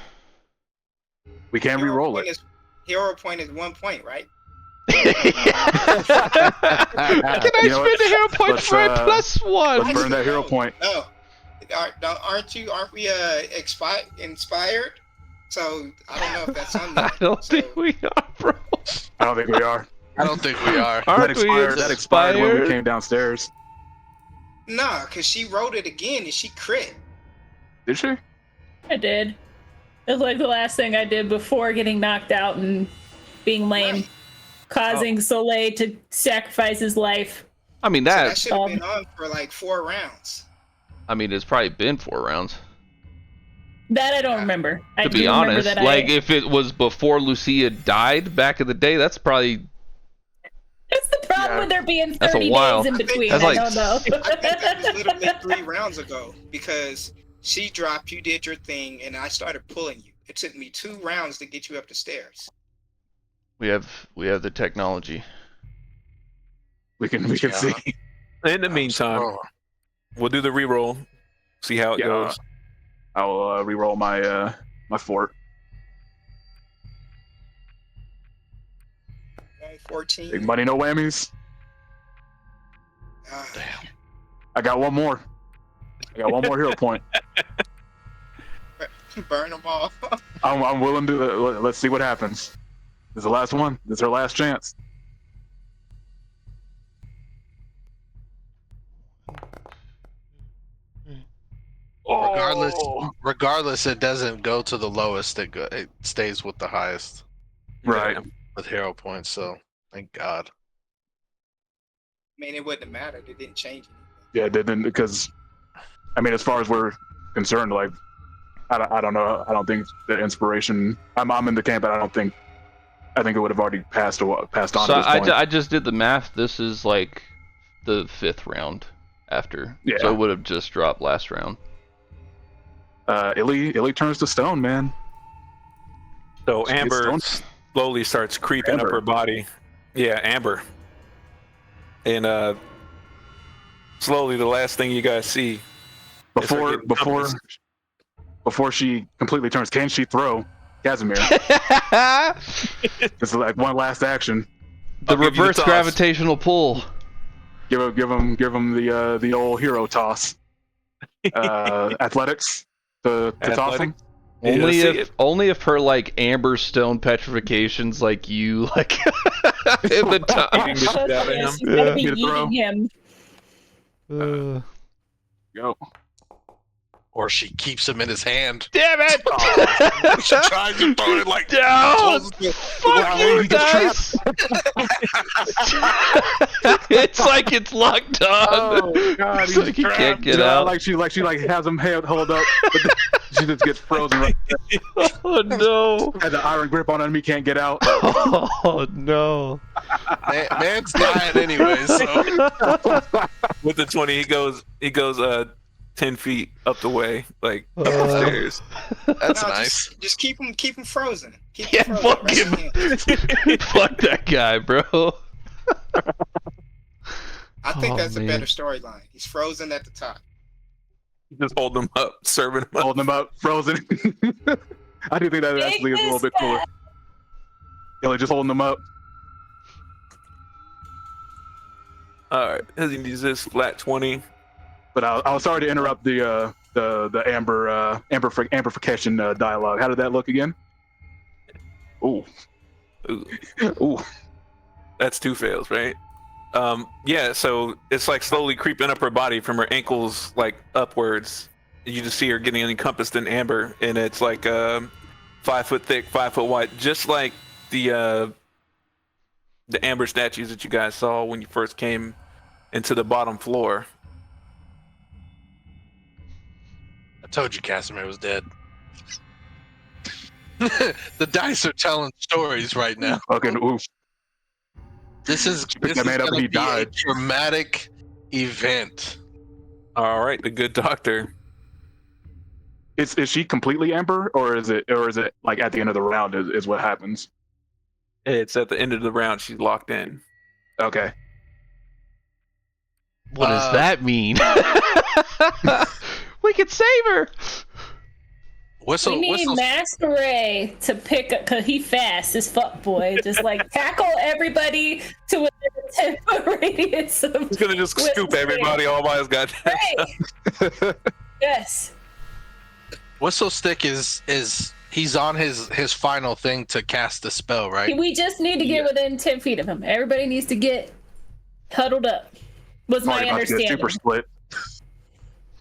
We can Hero re-roll point it. Hero point is 1 point, right? Can I You know what? spend a hero point Let's, for a plus one? let's burn that hero point. No. Aren't we inspired? So I don't know if that's on there. I don't So, think we are, bro. I don't think we are. I don't think we are. Aren't we That expired when we inspired? came downstairs. nah, because she wrote it again and she crit. Did she? I did. It was like the last thing I did before getting knocked out and being lame, Right. causing Soleil to sacrifice his life. I mean, So that that. should have been on for like 4 rounds. I mean, it's probably been 4 rounds. That I don't remember. I To do be remember honest, that like if it was before Lucia died back in the day, that's probably That's the problem Yeah. with there being That's a 30 while. days in between. That's I like- don't know. I think that was literally 3 rounds ago because she dropped, you did your thing, and I started pulling you. It took me 2 rounds to get you up the stairs. we have the technology. We can Yeah. see. In the meantime, Oh, we'll do the reroll, see how it Yeah. goes. I will re-roll my my fort. 14. Big money, no whammies. Ah, damn. I got one more. I got one more hero point. burn them all. I'm willing to. Let's see what happens. This is the last one. This is her last chance. Regardless, Oh, regardless, it doesn't go to the lowest. It stays with the highest right. with hero points. So thank God. I mean, it wouldn't have mattered. It didn't change anything. Yeah, it didn't because, I mean, as far as we're concerned, like, I don't know. I don't think the inspiration. I'm in the camp, but I think it would have already passed on. So At this point. I just did the math. This is like the 5th round after. Yeah. So it would have just dropped last round. Illy turns to stone, man. So She gets Amber stoned. slowly starts creeping Amber. up her body. Yeah, Amber. And slowly, the last thing you guys see is her getting compassed. Before she completely turns, can she throw Casimir? It's like one last action. The I'll give you the reverse toss. gravitational pull. Give him the old hero toss. Athletics to toss him. Athletics? Only if her like amber stone petrifications like you like in the Eating the top. shit out of him. Yes, you gotta be Get a throw. eating him. Go. Or she keeps him in his hand. Damn it! She tries to throw it like No! close to- Fuck you, dice! It's like it's locked on. Oh God, It's like he can't get out. Like she has him hold up, but then she just gets frozen. Right there. Oh no! Has an iron grip on him. He can't get out. Oh no! Man's dying anyway, so With the 20, he goes 10 feet up the way, like up the Uh, stairs. that's No, nice. Just keep him frozen. Keep Yeah, him frozen. fuck Rest him. his hands. Fuck that guy, bro. I think Oh, that's man. a better storyline. He's frozen at the top. Just holding him up, serving him up. Holding him up, frozen. I do think that actually is a little bit cooler. Yeah, just holding him up. All right, as he needs this flat 20. But I was sorry to interrupt the amplification dialogue. How did that look again? Ooh, Ooh, ooh. that's 2 fails, right? Yeah, so it's like slowly creeping up her body from her ankles, like upwards. You just see her getting encompassed in amber, and it's like 5 foot thick, 5 foot wide, just like the amber statues that you guys saw when you first came into the bottom floor. I told you Casimir was dead. The dice are telling stories right now. Fucking oof. This is picked that man up and gonna he be a died. traumatic event. All right, the good doctor. Is she completely amber, or is it like at the end of the round is what happens? It's at the end of the round. She's locked in. Okay. What does that mean? We could save her. Whistle. We need Whistle. Masquerade to pick up, cause he fast as fuck, boy. Just like tackle everybody to within a 10-foot radius of. He's gonna just Whistle scoop Stick. everybody all by his goddamn. Right. Yes. Whistle Stick is he's on his final thing to cast the spell, right? We just need to get within 10 feet of him. Everybody needs to get huddled up. Was my Already about to get understanding. super split.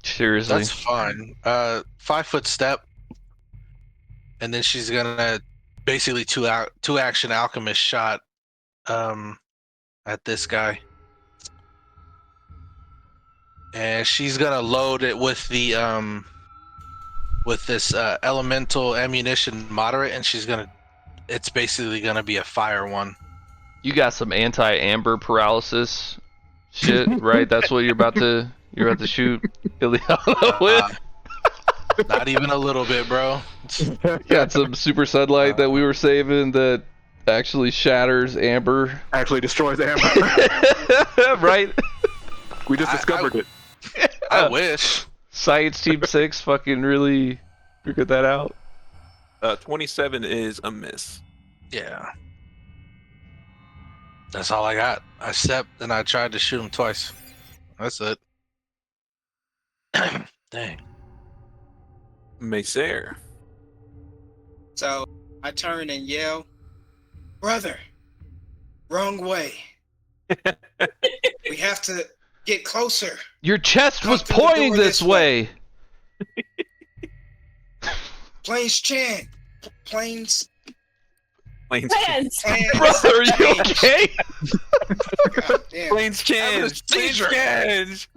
Seriously. That's fine. 5-foot step, and then she's gonna basically two action alchemist shot at this guy, and she's gonna load it with the with this elemental ammunition moderate, and it's basically gonna be a fire one. You got some anti-amber paralysis shit, right? That's what you're about to shoot Ileana with. Not even a little bit, bro. Got some super sunlight that we were saving that actually shatters amber. Actually destroys Amber. Right? We just discovered it. I wish. Science Team 6 fucking really figured that out. 27 is a miss. Yeah. That's all I got. I stepped and I tried to shoot him twice. That's it. Dang. Macer. So I turn and yell, "Brother, wrong way. We have to get closer." Your chest Come was through the pointing door this this way. Plains Chan. Plains. Plains Plans. Plans. Brother, are you okay? God damn. Plains Having a change. Plains seizure. change.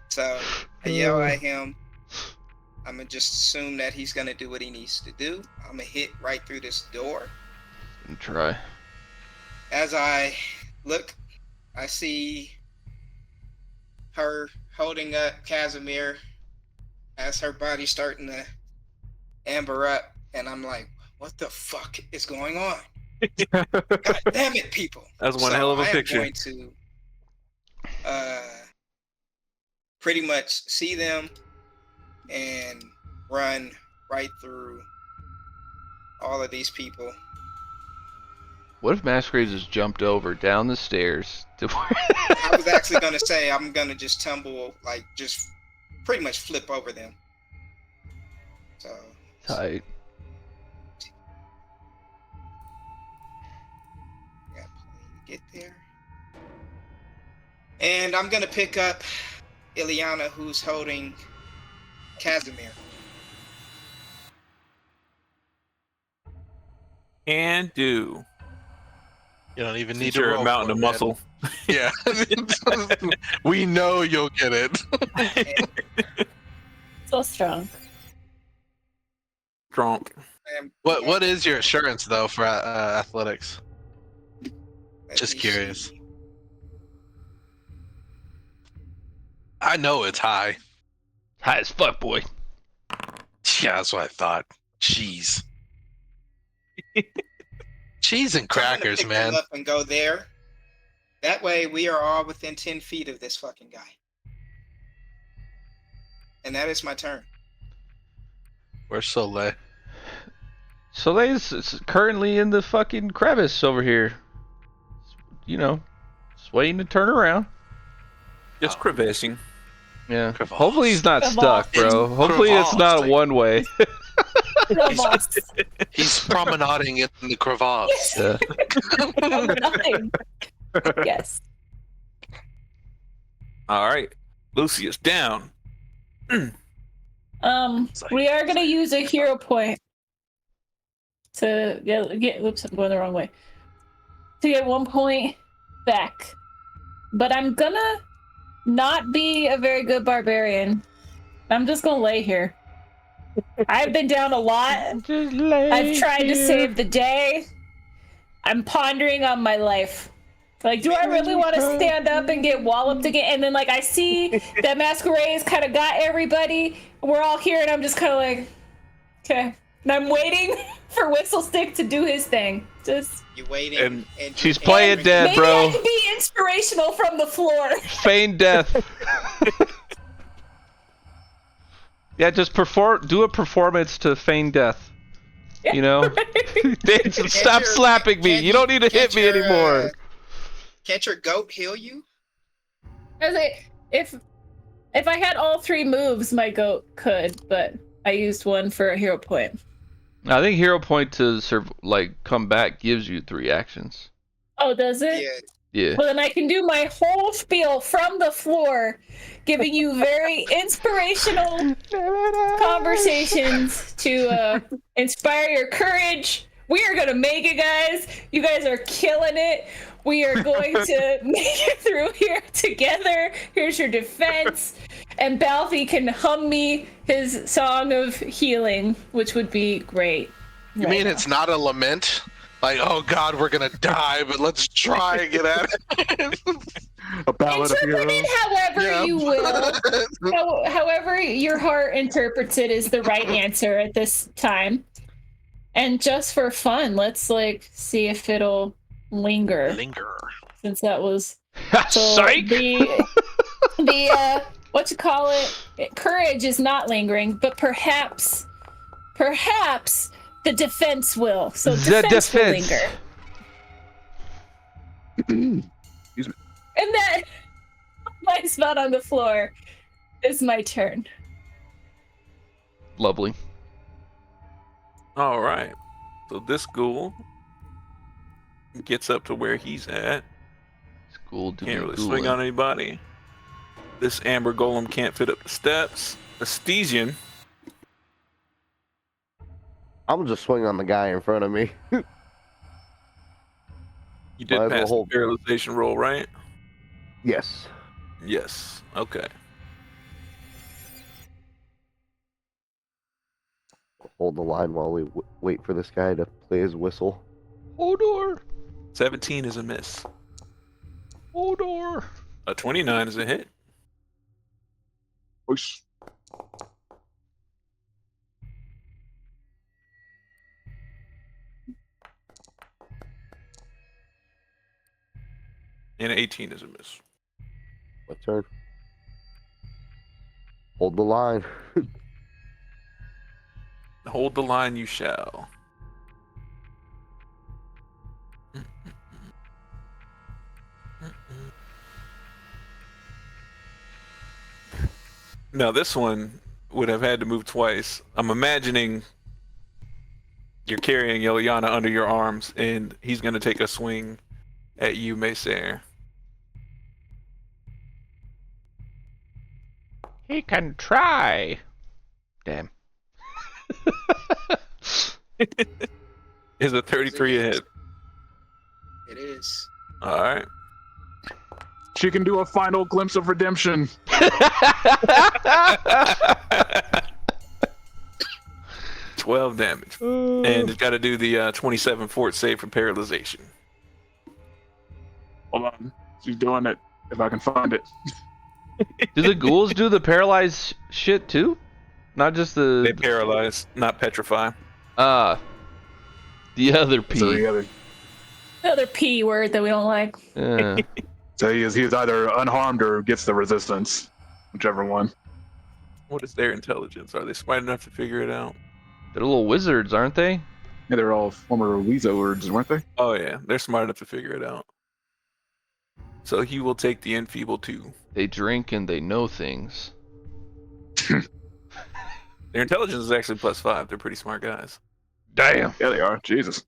So I yell at him. I'm gonna just assume that he's gonna do what he needs to do. I'm gonna hit right through this door. Try. As I look, I see her holding up Casimir as her body's starting to amber up, and I'm like, what the fuck is going on? God damn it, people. That's one hell of a picture. I'm going to pretty much see them and run right through all of these people. What if Masquerade just jumped over down the stairs to I was actually going to say I'm going to just tumble, like just pretty much flip over them. So Tight. got plenty to get there. And I'm going to pick up Ileana, who's holding Casimir. Can do. You don't even need Need to your roll mountain for of it, man. muscle. Yeah. We know you'll get it. So strong. Strong. And What is your assurance though for athletics? let Just me curious. see. I know it's high. High as fuck, boy. Yeah, that's what I thought. Cheese. Cheese and So I'm gonna crackers, pick them man. up and go there. That way, we are all within 10 feet of this fucking guy. And that is my turn. Where's Soleil? Soleil's currently in the fucking crevice over here. You know, just waiting to turn around. Just crevasing. Yeah. Crevasse. Hopefully he's not Crevasse. stuck, bro. Hopefully it's not a Crevasse. one way. Robots. He's promenading in the crevasse. Yeah. Nothing. Yes. All right. Lucius down. We are gonna use a hero point to get. Oops, I'm going the wrong way. To get 1 point back, but I'm gonna not be a very good barbarian. I'm just gonna lay here. I've been down a lot. I've tried to save the day. I'm pondering on my life. Like, do I really want to stand up and get walloped again? And then, like, I see that Masquerade's kind of got everybody. We're all here, and I'm just kind of like, okay. And I'm waiting for Whistle Stick to do his thing. Just You waiting, And she's playing dead, maybe bro. I can be inspirational from the floor. Feign death. Yeah, just do a performance to feign death. You know? Stop slapping me. You don't need to hit me anymore. Can't your goat heal you? I was like, if I had all 3 moves, my goat could, but I used one for a hero point. I think hero point to come back gives you 3 actions. Oh, does it? Yeah. Yeah. Well, then I can do my whole spiel from the floor, giving you very inspirational conversations to inspire your courage. We are going to make it, guys. You guys are killing it. We are going to make it through here together. Here's your defense. And Balfi can hum me his song of healing, which would be great. You mean it's not a lament? Like, oh God, we're gonna die, but let's try and get at it. A ballad of Interpret heroes. it however Yeah. you will. However your heart interprets it is the right answer at this time. And just for fun, let's see if it'll linger. Since that was Psych! the what you call it? Courage is not lingering, but perhaps the defense will. So defense will linger. Excuse me. And that my spot on the floor is my turn. Lovely. All right. So this ghoul gets up to where he's at. School to Can't be really swing on anybody. This amber golem can't fit up the steps. Astesian. I'm just swing on the guy in front of me. You did Might as well pass the hold- paralyzation roll, right? Yes. Yes. Okay. Hold the line while we wait for this guy to play his whistle. Hodor! 17 is a miss. Hodor! A 29 is a hit. Whoosh. And 18 is a miss. My turn. Hold the line. Hold the line, you shall. Now this one would have had to move twice. I'm imagining you're carrying Eliana under your arms, and he's going to take a swing at you, Maysair. He can try. Damn. Is a 33 a hit? It is. All right. She can do a final glimpse of redemption. 12 damage. And it's got to do the 27 fort save for paralyzation. Hold on. She's doing it. If I can find it. Do the ghouls do the paralyzed shit too? Not just They the paralyze, not petrify. the other P. So the other. Another P word that we don't like. Yeah. So he is either unharmed or gets the resistance, whichever one. What is their intelligence? Are they smart enough to figure it out? They're little wizards, aren't they? Yeah, they're all former Weezords, weren't they? Oh yeah, they're smart enough to figure it out. So he will take the enfeebled 2. They drink and they know things. Their intelligence is actually +5. They're pretty smart guys. Damn. Yeah, they are. Jesus.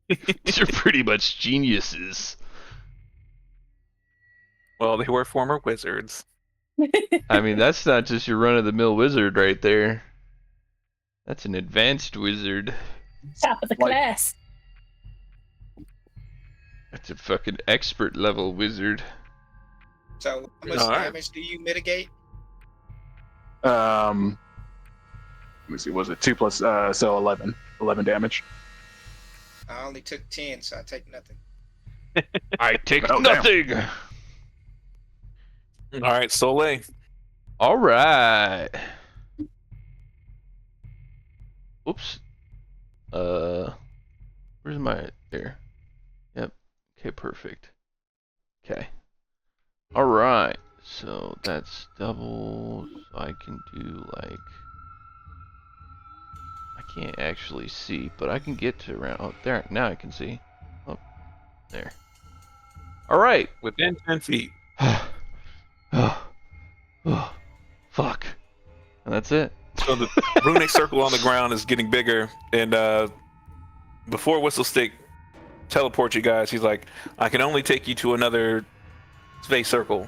They're pretty much geniuses. Well, they were former wizards. I mean, that's not just your run-of-the-mill wizard right there. That's an advanced wizard. Top of the Like- class. That's a fucking expert level wizard. So how much Alright. damage do you mitigate? Let me see. Was it 2 plus? So 11. 11 damage. I only took 10, so I take nothing. I take Oh, damn. nothing. All right, Soleil. All right. Oops. Where's my there? Yep. Okay, perfect. Okay. All right. So that's double. So I can do like can't actually see, but I can get to around. Oh, there. Now I can see. Oh, there. All right. Within 10 feet. Oh, fuck. And that's it. So the runic circle on the ground is getting bigger, and before Whistlestick teleports you guys, he's like, I can only take you to another space circle.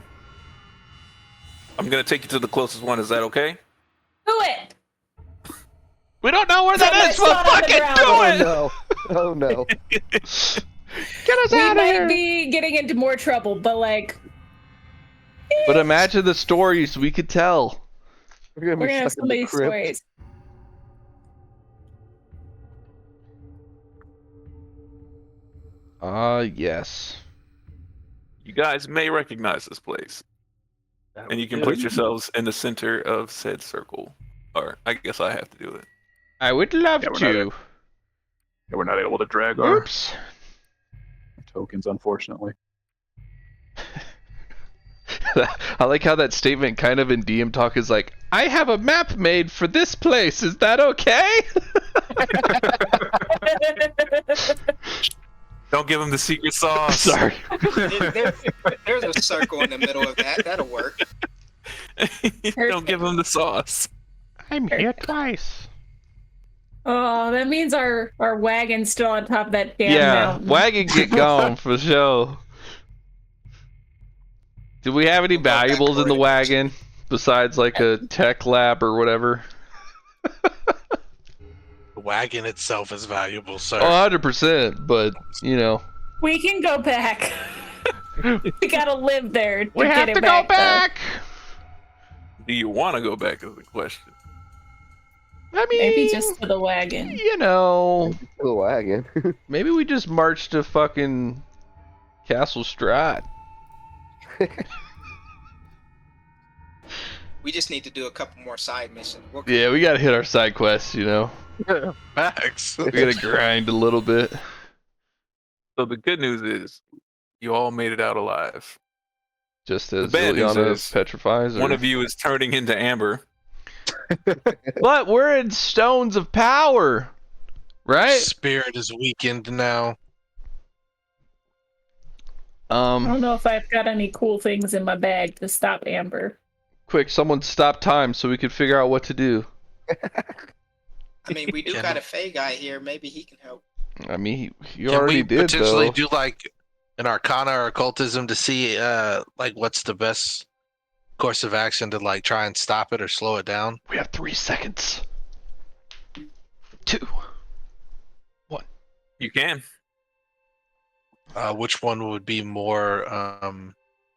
I'm gonna take you to the closest one. Is that okay? Do it. We don't know where that Somebody is, saw but it on the fucking ground. do Oh it! no! Oh no! Get us We out of might here! be getting into more trouble, but like, But imagine the stories we could tell. We're we're gonna have stuck so in the many crypt. stories. Yes. You guys may recognize this place, and you can place yourselves in the center of said circle. Or I guess I have to do it. I would love Yeah, we're to. Yeah, we're not able to drag our Oops. tokens, unfortunately. I like how that statement kind of in DM talk is like, I have a map made for this place. Is that okay? Don't give him the secret sauce. Sorry. There's a circle in the middle of that. That'll work. Don't give him the sauce. I'm here twice. Oh, that means our wagon's still on top of that damn Yeah, mountain. wagon get gone for sure. Do we have any We'll go back valuables in the for it. wagon besides like a tech lab or whatever? The wagon itself is valuable, sir. Oh, 100%, but you know. We can go back. We gotta live there to We get have it to back, go back. Do you want to go back is the question. I though. mean, Maybe just for the wagon. you know, The wagon. maybe we just march to fucking Castle Strahd. We just need to do a couple more side missions. Yeah, we gotta hit our side quests, you know. Max. We gotta grind a little bit. So the good news is, you all made it out alive. Just as bad news Ilyana is, petrifies. One of you is turning into amber. But we're in Stones of Power, right? Spirit is weakened now. I don't know if I've got any cool things in my bag to stop Amber. Quick, someone stop time so we can figure out what to do. I mean, we do Can- got a Fey guy here. Maybe he can help. I mean, you Can already we did potentially though. do like an Arcana or occultism to see like what's the best course of action to like try and stop it or slow it down? We have 3 seconds. 2. You can. Which one would be more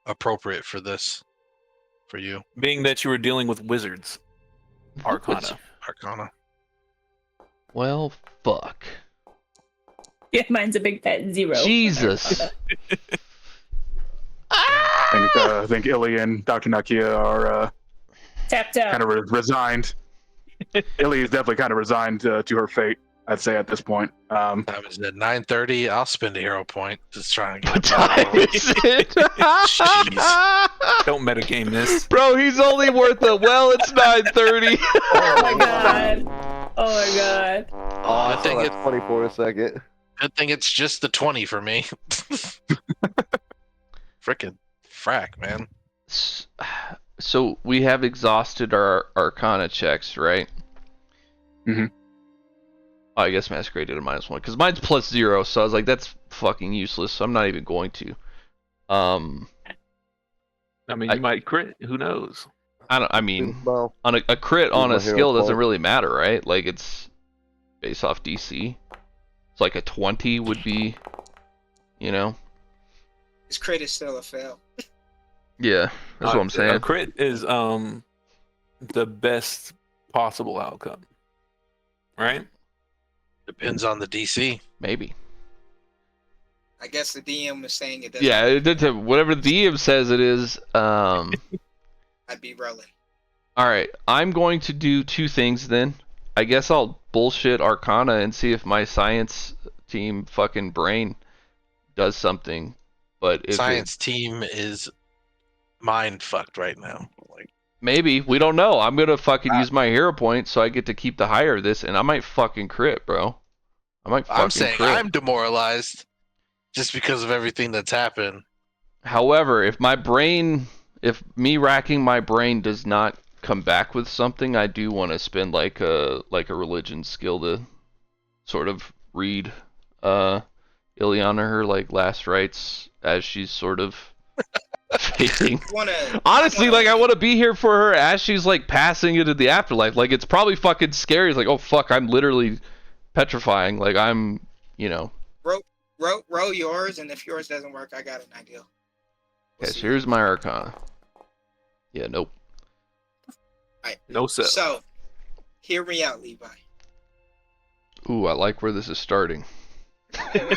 appropriate for this for you? Being that you were dealing with wizards. Arcana. Arcana. Well, fuck. Yeah, mine's a big fat 0. Jesus. I think Illy and Dr. Nakia are Tapped out. kind of resigned. Illy is definitely kind of resigned to her fate, I'd say, at this point. Time is at 9:30. I'll spend a hero point just trying to What get time is it? Don't metagame this. Bro, he's only worth a it's 9:30. Oh my god. Oh my god. Oh, I I think saw it- that 20 for a second. Good thing it's just the 20 for me. Frickin' frack, man. So we have exhausted our Arcana checks, right? Mhm. Oh, I guess Masquerade did a -1 because mine's +0, so I was like, that's fucking useless. So I'm not even going to. I mean, I- you might crit. Who knows? I mean, Well, on a crit on my a hero skill doesn't point. really matter, right? Like it's based off DC. It's like a 20 would be, you know. His crit is still a fail. Yeah, that's what I'm A saying. crit is the best possible outcome. Right? Depends on the DC. Maybe. I guess the DM was saying it doesn't. Yeah, whatever the DM says it is. I'd be rolling. All right, I'm going to do 2 things then. I guess I'll bullshit Arcana and see if my science team fucking brain does something. But if Science team is mind fucked right now. Like Maybe. We don't know. I'm gonna fucking use my hero point so I get to keep the higher of this, and I might fucking crit, bro. I might fucking I'm saying crit. I'm demoralized just because of everything that's happened. However, if me racking my brain does not come back with something, I do want to spend like a religion skill to sort of read Ileana her like last rites as she's sort of fading. Honestly, like I want to be here for her as she's like passing into the afterlife. Like it's probably fucking scary. It's like, oh fuck, I'm literally petrifying. Like I'm, you know. Roll yours, and if yours doesn't work, I got an idea. Okay, so here's my Arcana. Yeah, nope. Right. No sell. So, hear me out, Levi. Ooh, I like where this is starting. I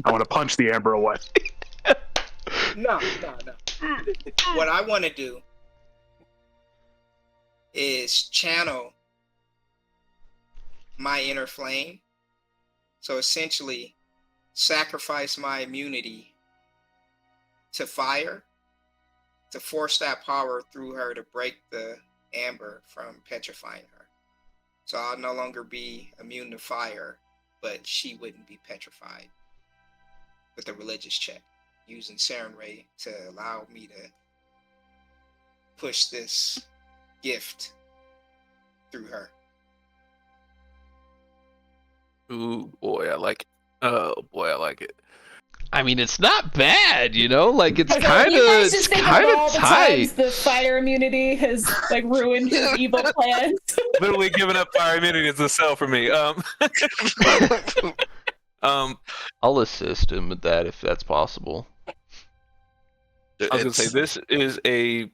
want to punch the amber away. No. What I want to do is channel my inner flame. So essentially, sacrifice my immunity to fire to force that power through her to break the amber from petrifying her. So I'll no longer be immune to fire, but she wouldn't be petrified with a religious check, using Saren Ray to allow me to push this gift through her. Ooh, boy, I like it. Oh, boy, I like it. I mean, it's not bad, you know. Like it's You kind guys of just think of all the tight. times the fire immunity has like ruined his evil plans. Literally giving up fire immunity is a sell for me. I'll assist him with that if that's possible. I was gonna say this is a.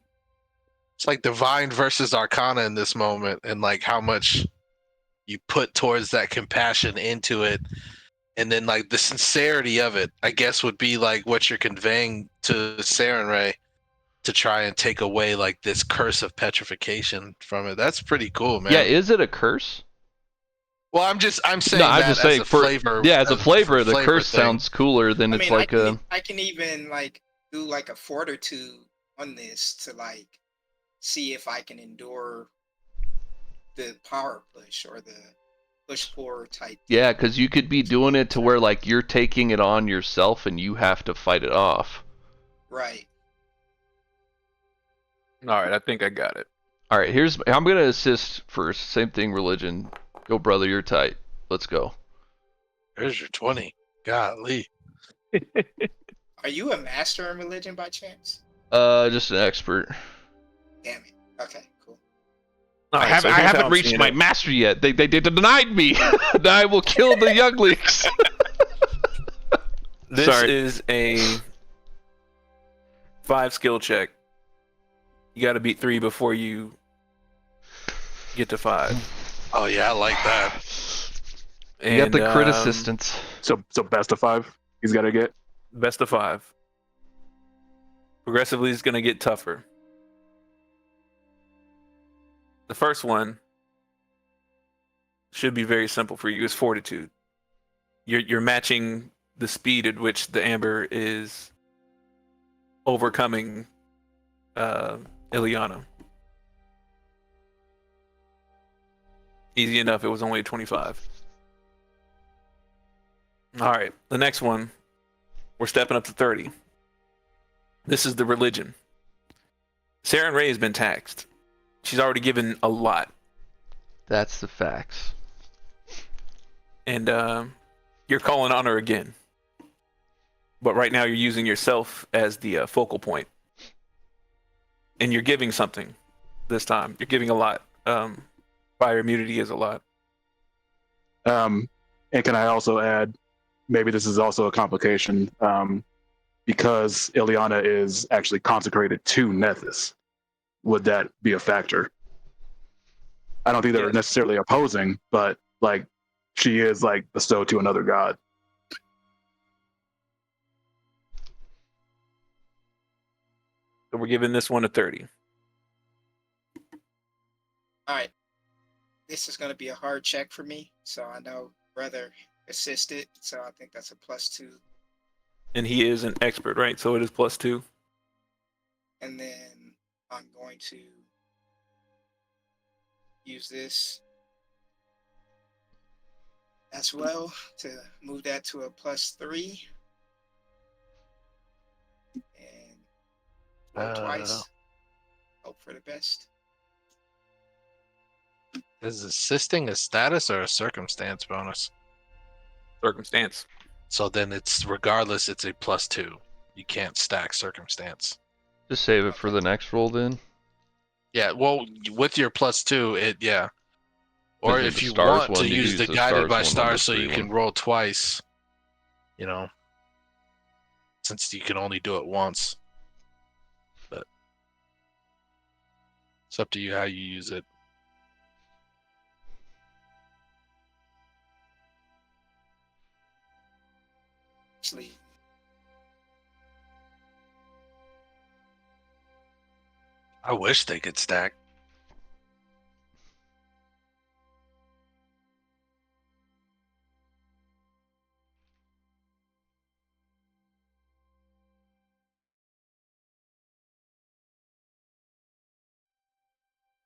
It's like divine versus arcana in this moment, and like how much you put towards that compassion into it, and then like the sincerity of it, I guess, would be like what you're conveying to Saren Ray to try and take away like this curse of petrification from it. That's pretty cool, man. Yeah, is it a curse? Well, I'm saying No, I'm that just as saying a for flavor. yeah, as a flavor, the flavor curse thing. sounds cooler than it's like I can even like do like a fortitude on this to like see if I can endure the power push or the push pull type. Yeah, because you could be doing it to where like you're taking it on yourself and you have to fight it off. Right. All right, I think I got it. All right, I'm gonna assist first. Same thing, religion. Go, brother, you're tight. Let's go. There's your 20. Golly. Are you a master in religion by chance? Just an expert. Damn it. Okay, cool. All I right, so here's how haven't I'm reached seeing my it. mastery yet. They denied me. I will kill the younglings. This Sorry. is a 5 skill check. You got to beat 3 before you get to 5. Oh yeah, I like that. You got the crit And, assistance. So best of 5. He's got to get. Best of 5. Progressively, it's going to get tougher. The first one should be very simple for you. It's fortitude. You're matching the speed at which the amber is overcoming Ileana. Easy enough. It was only 25. All right. The next one, we're stepping up to 30. This is the religion. Saren Ray has been taxed. She's already given a lot. That's the facts. And you're calling on her again. But right now you're using yourself as the focal point. And you're giving something this time. You're giving a lot. Fire immunity is a lot. And can I also add, maybe this is also a complication, because Ileana is actually consecrated to Nethys. Would that be a factor? I don't think they're necessarily opposing, but like she is like bestowed to another god. So we're giving this one a 30. All right. This is going to be a hard check for me. So I know brother assisted. So I think that's a +2. And he is an expert, right? So it is +2. And then going to use this as well to move that to a +3. And roll twice. Hope for the best. Is assisting a status or a circumstance bonus? Circumstance. So then it's regardless, it's a +2. You can't stack circumstance. Just save it for the next roll then. Yeah, well, with your +2, yeah. Or Is it if the you stars want one, to you use use the the guided stars by one on the stars so you 3 can one. roll twice, since you can only do it once. But it's up to you how you use it. Actually, I wish they could stack.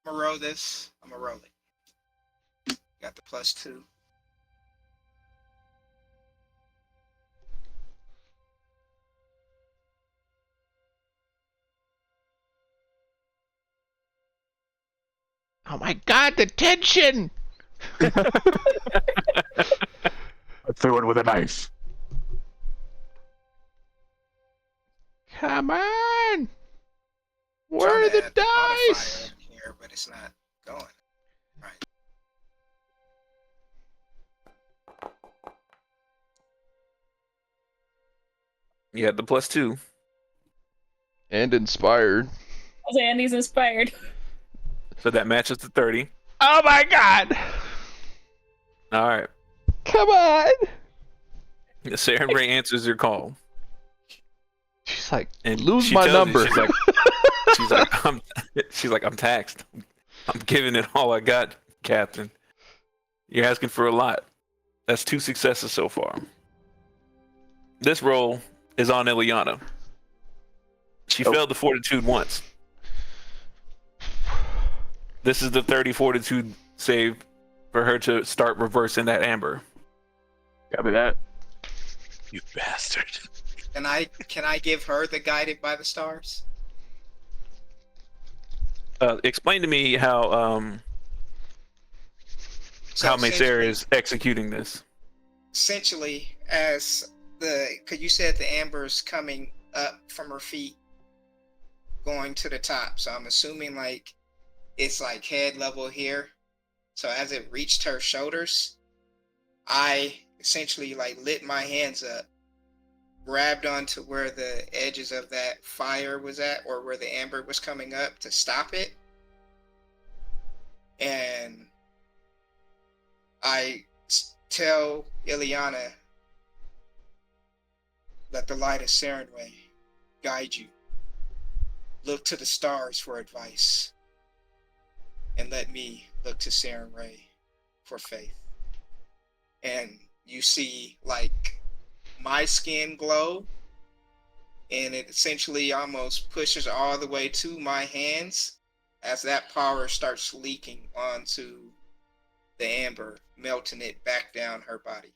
I'm gonna roll this. I'm gonna roll it. Got the +2. Oh my god, the tension! I threw it with a knife. Come on! Where Trying are to the add the modifier dice? in here, but it's not going. Right. You had the +2. And inspired. Andy's inspired. So that matches the 30. Oh my god! All right. Come on! Sarah Ray answers your call. She's like, And lose she my tells you, number. she's like, I'm taxed. I'm giving it all I got, Captain. You're asking for a lot. That's 2 successes so far. This roll is on Ileana. She failed the fortitude once. This is the 30 fortitude save for her to start reversing that amber. Copy that. You bastard. Can I give her the guided by the stars? Explain to me how Maysara essentially- is executing this. Essentially, as because you said the amber's coming up from her feet, going to the top. So I'm assuming like it's like head level here. So as it reached her shoulders, I essentially like lit my hands up, grabbed onto where the edges of that fire was at, or where the amber was coming up to stop it. And I tell Ileana, let the light of Serenway guide you. Look to the stars for advice. And let me look to Serenway for faith. And you see like my skin glow, and it essentially almost pushes all the way to my hands as that power starts leaking onto the amber, melting it back down her body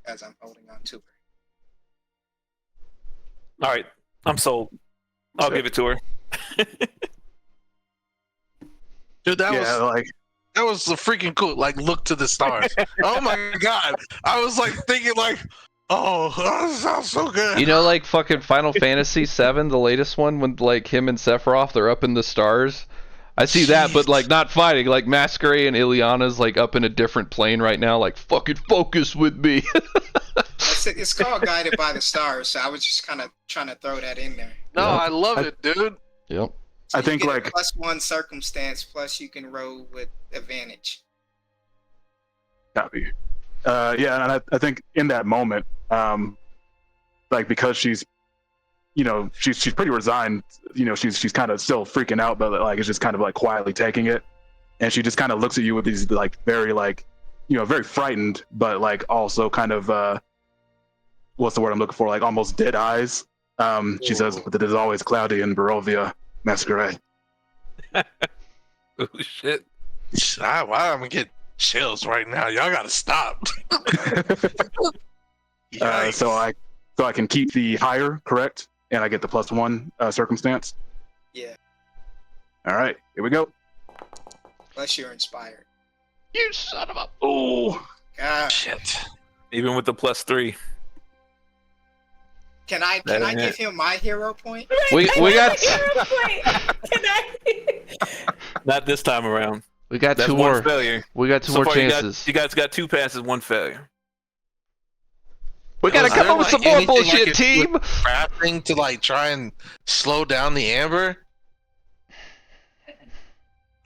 as I'm holding on to her. All right, I'm sold. I'll give it to her. Dude, that was the freaking cool. Like, look to the stars. Oh my god. I was like thinking like, oh, that sounds so good. You know, like fucking Final Fantasy VII, the latest one, when like him and Sephiroth, they're up in the stars. I see that, but like not fighting. Like Masquerade and Ileana's like up in a different plane right now. Like fucking focus with me. It's called Guided by the Stars, so I was just kind of trying to throw that in there. No, Yeah. I love it, dude. Yep. So I you think get a like +1 circumstance, plus you can roll with advantage. copy. Yeah, and I think in that moment, like because she's, she's pretty resigned. She's kind of still freaking out, but like it's just kind of like quietly taking it, and she just kind of looks at you with these like very like, very frightened, but like also kind of what's the word I'm looking for? Like almost dead eyes. She says, "But it is always cloudy in Barovia, Masquerade." Oh shit. Why I'm gonna get chills right now? Y'all gotta stop. Yikes. So I can keep the higher, correct? And I get the +1 circumstance. Yeah, All right, here we go. unless you're inspired. You son of a. Oh, God. Shit. Even with the +3. Can I That ain't give it. him my hero point? We got Can I? Not this time around. we got That's two one more. failure. We got two So more far, chances. you guys got 2 passes, 1 failure. We gotta Was come there, up with like, some more anything I bullshit, could do team. with crafting to like try and slow down the amber?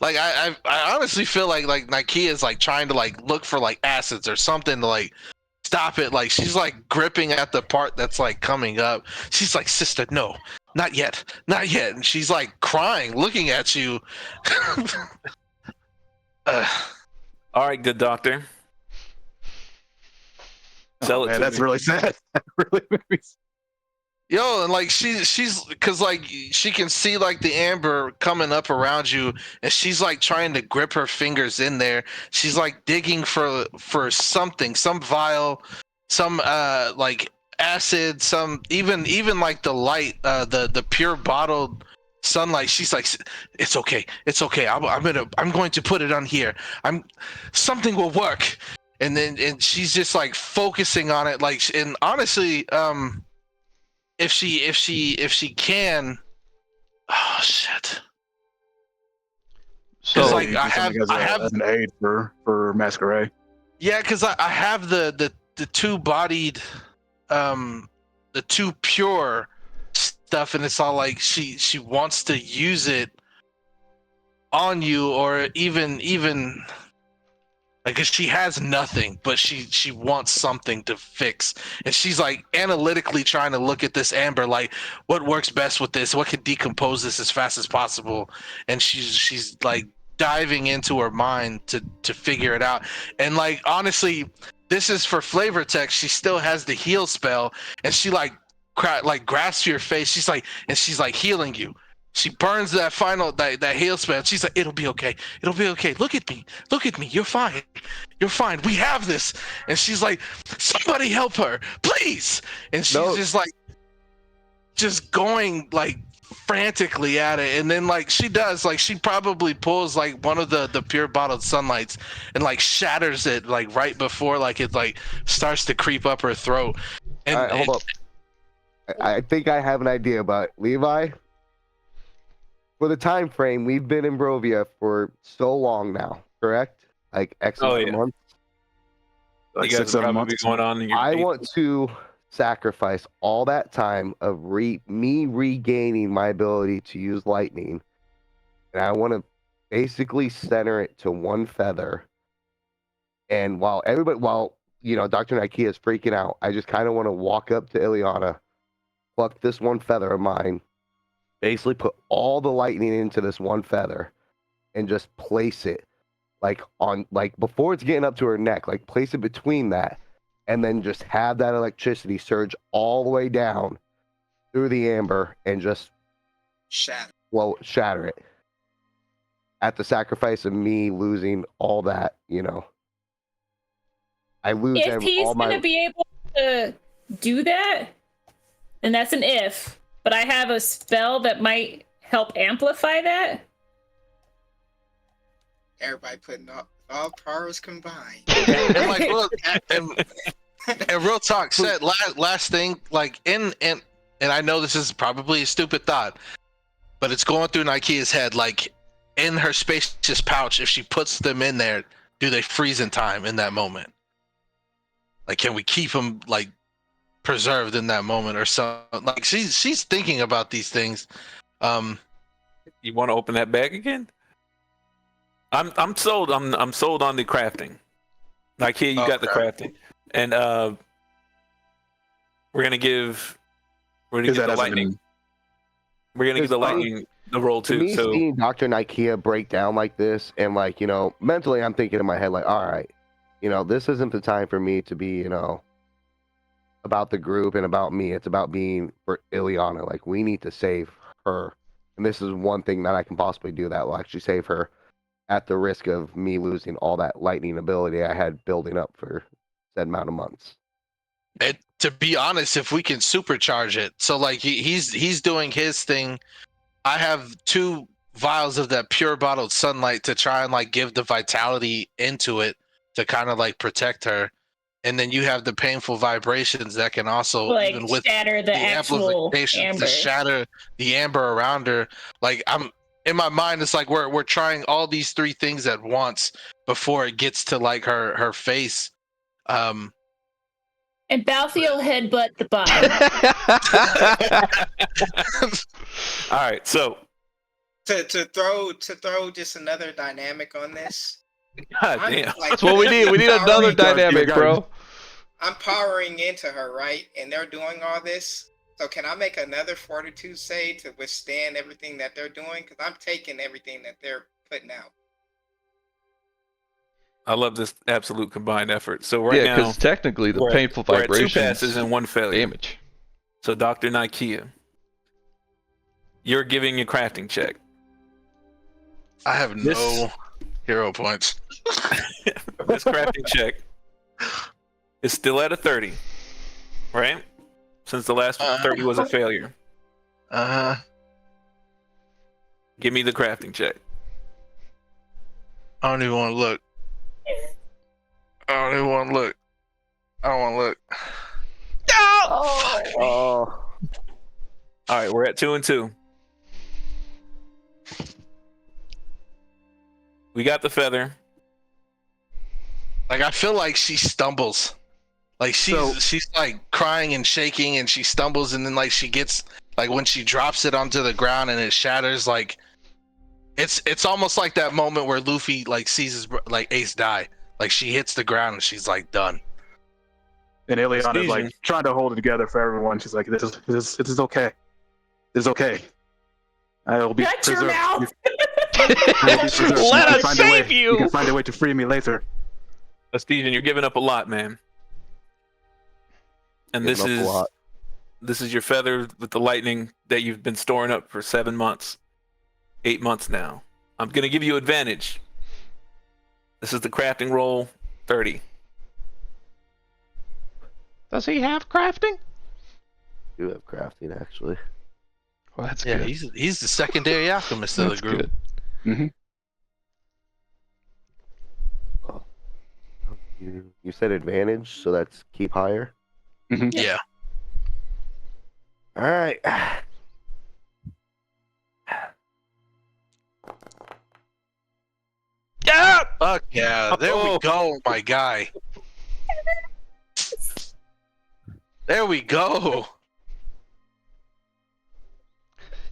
Like I honestly feel like Nike is like trying to like look for like acids or something to like stop it. Like she's like gripping at the part that's like coming up. She's like, sister, no, not yet, not yet. And she's like crying, looking at you. All right, good doctor. Sell it man, to that's me. really sad. That really made me sad. Yo, and like she's because like she can see like the amber coming up around you, and she's like trying to grip her fingers in there. She's like digging for something, some vial, some like acid, some even like the light, the pure bottled sunlight. She's like, it's okay, it's okay. I'm going to put it on here. Something will work. And then she's just like focusing on it, like, and honestly, if she can, oh shit. So like, Use I something have as an aid for Masquerade. Yeah, because I have the two bodied, the two pure stuff, and it's all like she wants to use it on you, or even like, 'cause she has nothing, but she wants something to fix, and she's like analytically trying to look at this amber, like what works best with this, what can decompose this as fast as possible, and she's like diving into her mind to figure it out. And like, honestly, this is for flavor text. She still has the heal spell, and she like grasps your face. She's like healing you. She burns that final that heal spell. She's like, it'll be okay. It'll be okay. Look at me. Look at me. You're fine. You're fine. We have this. And she's like, somebody help her, please. And she's No. just going like frantically at it. And then like she probably pulls like one of the pure bottled sunlights and like shatters it like right before like it like starts to creep up her throat. And All right, hold up. I think I have an idea about it. Levi. For the time frame, we've been in Brovia for so long now, correct? Like X Oh, amount of yeah. months. Like You guys 6, will 7 probably be months. going on in your I want to sacrifice all that time of me regaining my ability to use lightning, and I want to basically center it to one feather. And while Dr. Nike is freaking out, I just kind of want to walk up to Ileana, pluck this one feather of mine, basically put all the lightning into this one feather, and just place it before it's getting up to her neck, like place it between that, and then just have that electricity surge all the way down through the amber and just shatter it at the sacrifice of me losing all that, I lose If he's all gonna my. be able to do that, and that's an if, but I have a spell that might help amplify that. Everybody putting all powers combined. and like, look, and real talk, said last thing, like and I know this is probably a stupid thought, but it's going through Nikea's head, like in her spacious pouch, if she puts them in there, do they freeze in time in that moment? Like, can we keep them like preserved in that moment or something? Like, she's thinking about these things. You want to open that bag again? I'm sold. I'm sold on the crafting. Ikea, you got the crafting, and we're gonna give the lightning. We're gonna give the lightning the roll To too. me, So seeing Dr. Nikea break down like this, and mentally, I'm thinking in my head, like, all right, this isn't the time for me to be, about the group and about me. It's about being for Ileana. Like, we need to save her. And this is one thing that I can possibly do that will actually save her at the risk of me losing all that lightning ability I had building up for said amount of months. To be honest, if we can supercharge it, so like he's doing his thing. I have 2 vials of that pure bottled sunlight to try and like give the vitality into it to kind of like protect her, and then you have the painful vibrations that can also Like even with shatter the actual amplification amber. to shatter the amber around her. Like I'm in my mind, it's like we're trying all these 3 things at once before it gets to like her face. And Balfi will headbutt the bottom. All right, so To throw just another dynamic on this. God I'm, damn. like, That's what we need. We need another dynamic, bro. I'm powering into her, right? And they're doing all this. So can I make another fortitude save to withstand everything that they're doing? Because I'm taking everything that they're putting out. I love this absolute combined effort. So right Yeah, now, because technically the we're at- painful we're at 2 vibrations passes and 1 failure. damage. So Dr. Nikea, you're giving a crafting check. I have no hero points. This crafting check is still at a 30, right? Since the last 30 was a failure. Give me the crafting check. I don't even want to look. I don't want to look. Oh. All right, we're at 2 and 2. We got the feather. Like I feel like she stumbles. Like she's like crying and shaking and she stumbles and then like she gets like when she drops it onto the ground and it shatters, like it's almost like that moment where Luffy like sees his like Ace die. Like she hits the ground and she's like done. And Ileana is like Easy. trying to hold it together for everyone. She's like, "This is okay. It's okay. I'll be Shut your preserved. mouth! You'll be preserved. Let can us find a way- save you!" You can find a way to free me later." Steven, you're giving up a lot, man. And Giving up a lot. this is your feather with the lightning that you've been storing up for 7 months, 8 months now. I'm gonna give you advantage. This is the crafting roll 30. Does he have crafting? You have crafting, actually. Well, that's Yeah, good. he's the secondary alchemist of the That's group. good. You said advantage, so that's keep higher. Yeah. All right. Yeah. Fuck yeah. There we go, my guy. There we go.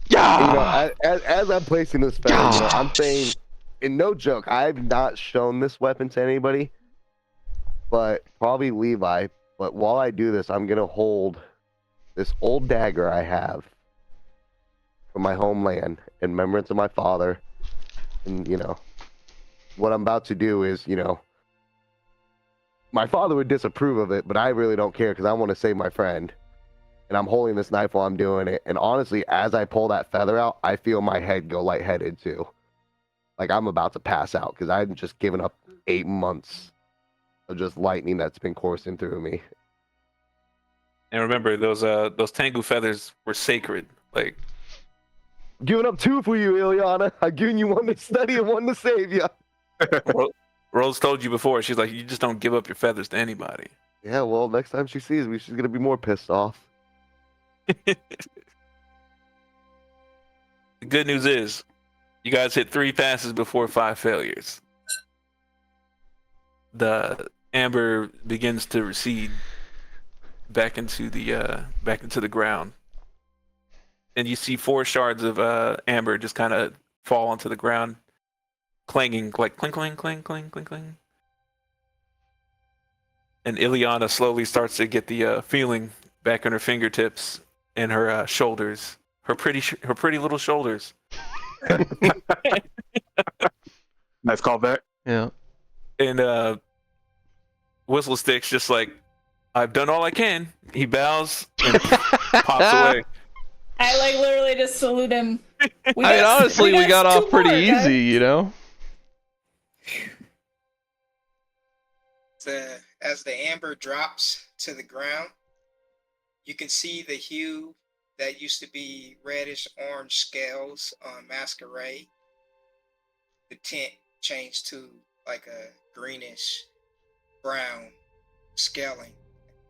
Yeah. As I'm placing this feather, I'm saying, and no joke, I've not shown this weapon to anybody, but probably Levi. But while I do this, I'm gonna hold this old dagger I have from my homeland in remembrance of my father. And what I'm about to do is, my father would disapprove of it, but I really don't care because I want to save my friend. And I'm holding this knife while I'm doing it. And honestly, as I pull that feather out, I feel my head go lightheaded too. Like I'm about to pass out because I've just given up 8 months of just lightning that's been coursing through me. And remember, those Tengu feathers were sacred. Like, Giving up 2 for you, Ileana. I've given you 1 to study and 1 to save you. Rose told you before, she's like, you just don't give up your feathers to anybody. Yeah, well, next time she sees me, she's gonna be more pissed off. The good news is, you guys hit 3 passes before 5 failures. The amber begins to recede back into the ground, and you see 4 shards of amber just kind of fall onto the ground, clanging like clink, clink, clink, clink, clink, clink. And Ileana slowly starts to get the feeling back in her fingertips and her shoulders, her pretty little shoulders. Nice callback. Yeah. And Whistle Stick's just like, I've done all I can. He bows and pops away. I like literally just salute him. I mean, honestly, we got off pretty more, guys. easy, you know? As the amber drops to the ground, you can see the hue that used to be reddish orange scales on Masquerade. The tint changed to like a greenish brown scaling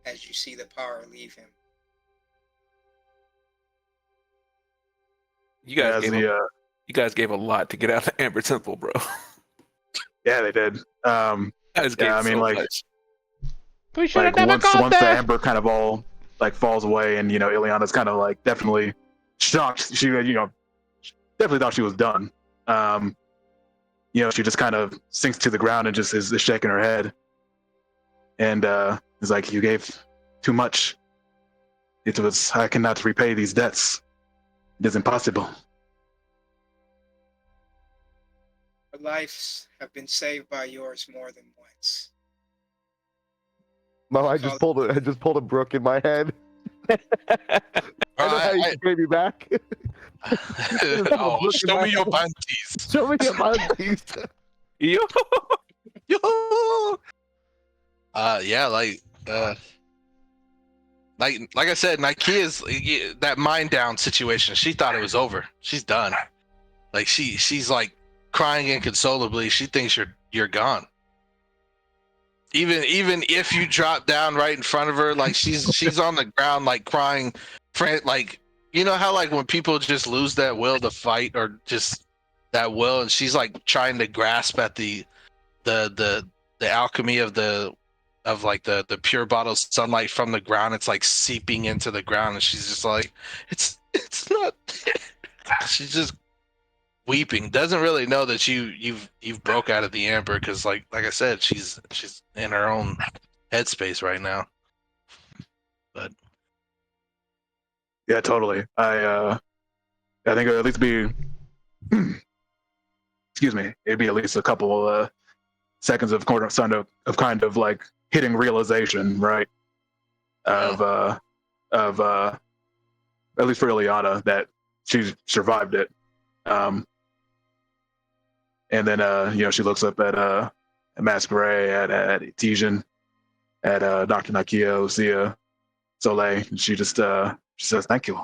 as you see the power leave him. You guys gave a lot to get out of the Amber Temple, bro. Yeah, they did. Yeah, I mean, like, much. We should have like never once gone the there. amber kind of all like falls away, and Ileana's kind of like definitely shocked. She definitely thought she was done. She just kind of sinks to the ground and just is shaking her head, and is like, "You gave too much. I cannot repay these debts. It is impossible." Our lives have been saved by yours more than once. Mom, I just pulled a Brook in my head. I know how you can pay me back. Oh, show me your panties. Show me your panties. Yo. Yo. Yeah, like I said, Nikea's that mind down situation. She thought it was over. She's done. Like she's like crying inconsolably. She thinks you're gone. Even if you drop down right in front of her, like she's on the ground like crying, like you know how like when people just lose that will to fight or just that will, and she's like trying to grasp at the alchemy of the pure bottle sunlight from the ground. It's like seeping into the ground, and she's just like, it's not. She's just weeping. Doesn't really know that you've broke out of the amber because like I said, she's in her own headspace right now. But Yeah, totally. I think it would at least be, excuse me, it'd be at least a couple seconds of kind of like hitting realization, right? Of at least for Ileana that she survived it. And then she looks up at Masquerade, at Etesian, at Dr. Nakia, Lucia, Soleil, and she just she says, "Thank you.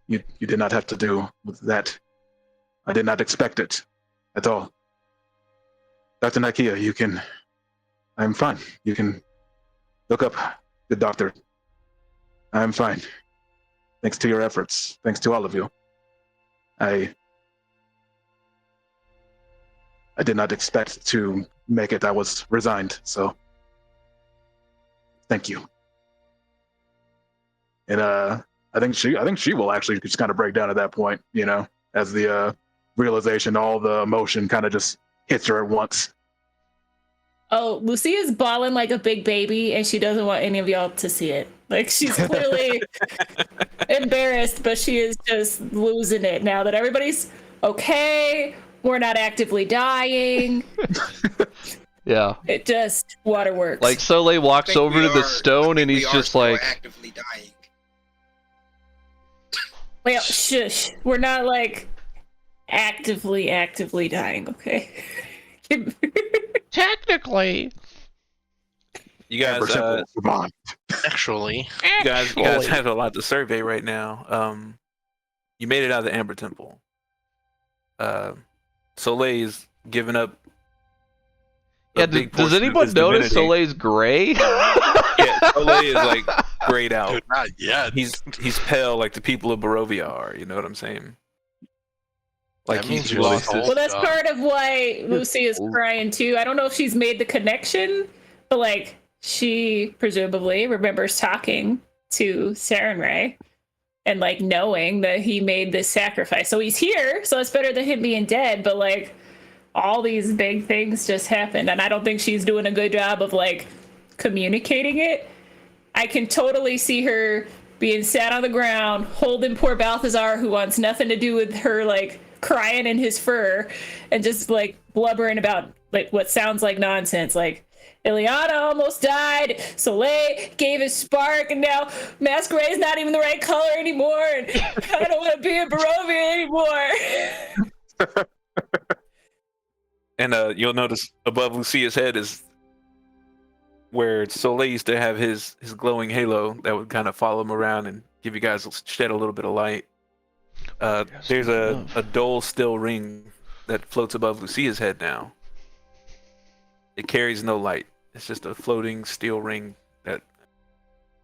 You did not have to do with that. I did not expect it at all. Dr. Nakia, I'm fine. You can look up the doctor. I'm fine. Thanks to your efforts. Thanks to all of you. I did not expect to make it. I was resigned, so thank you." And I think she will actually just kind of break down at that point, as the realization, all the emotion kind of just hits her at once. Oh, Lucia's bawling like a big baby, and she doesn't want any of y'all to see it. Like, she's clearly embarrassed, but she is just losing it now that everybody's okay. We're not actively dying. Yeah. It just waterworks. Like Soleil walks over to the stone, and he's just like, actively dying. Well, shush. We're not like actively dying, okay? technically. You guys, Actually, you guys have a lot to survey right now. You made it out of the Amber Temple. Soleil's given up. Yeah, does anyone notice Soleil's gray? Yeah, Soleil is like grayed out. Dude, not yet. He's pale like the people of Barovia are. You know what I'm saying? Like That means he you lost lost his. Well, that's part of why Lucy is crying too. I don't know if she's made the connection, but like she presumably remembers talking to Sarenrae and like knowing that he made this sacrifice. So he's here, so it's better than him being dead, but like all these big things just happened, and I don't think she's doing a good job of like communicating it. I can totally see her being sat on the ground, holding poor Balthazar, who wants nothing to do with her, like crying in his fur and just like blubbering about like what sounds like nonsense. Like, Ileana almost died. Soleil gave his spark, and now Masquerade's not even the right color anymore. And I don't want to be a Barovia anymore. And you'll notice above Lucia's head is where Soleil used to have his glowing halo that would kind of follow him around and give you guys shed a little bit of light. Yes, There's a enough. dull steel ring that floats above Lucia's head now. It carries no light. It's just a floating steel ring that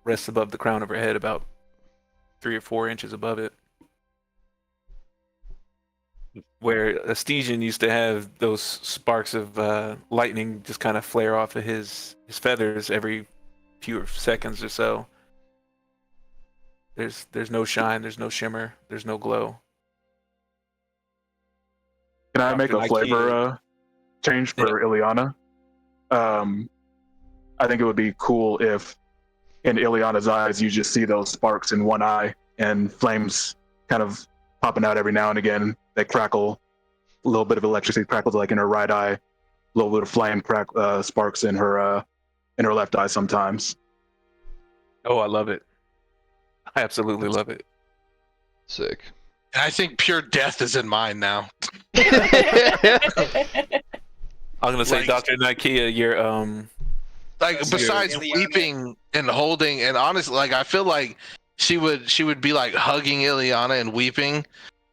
rests above the crown of her head, about 3 or 4 inches above it. Where Astesian used to have those sparks of lightning just kind of flare off of his feathers every few seconds or so. There's no shine, there's no shimmer, there's no glow. Can I make a Dr. flavor change for Ileana? I think it would be cool if in Ileana's eyes you just see those sparks in one eye and flames kind of popping out every now and again. They crackle, a little bit of electricity crackles like in her right eye, a little bit of flame sparks in her left eye sometimes. Oh, I love it. I absolutely love it. Sick. And I think pure death is in mine now. I'm gonna say, Like- Dr. Nakia, you're Like That's besides Ileana. weeping and holding, and honestly, like I feel like she would be like hugging Ileana and weeping,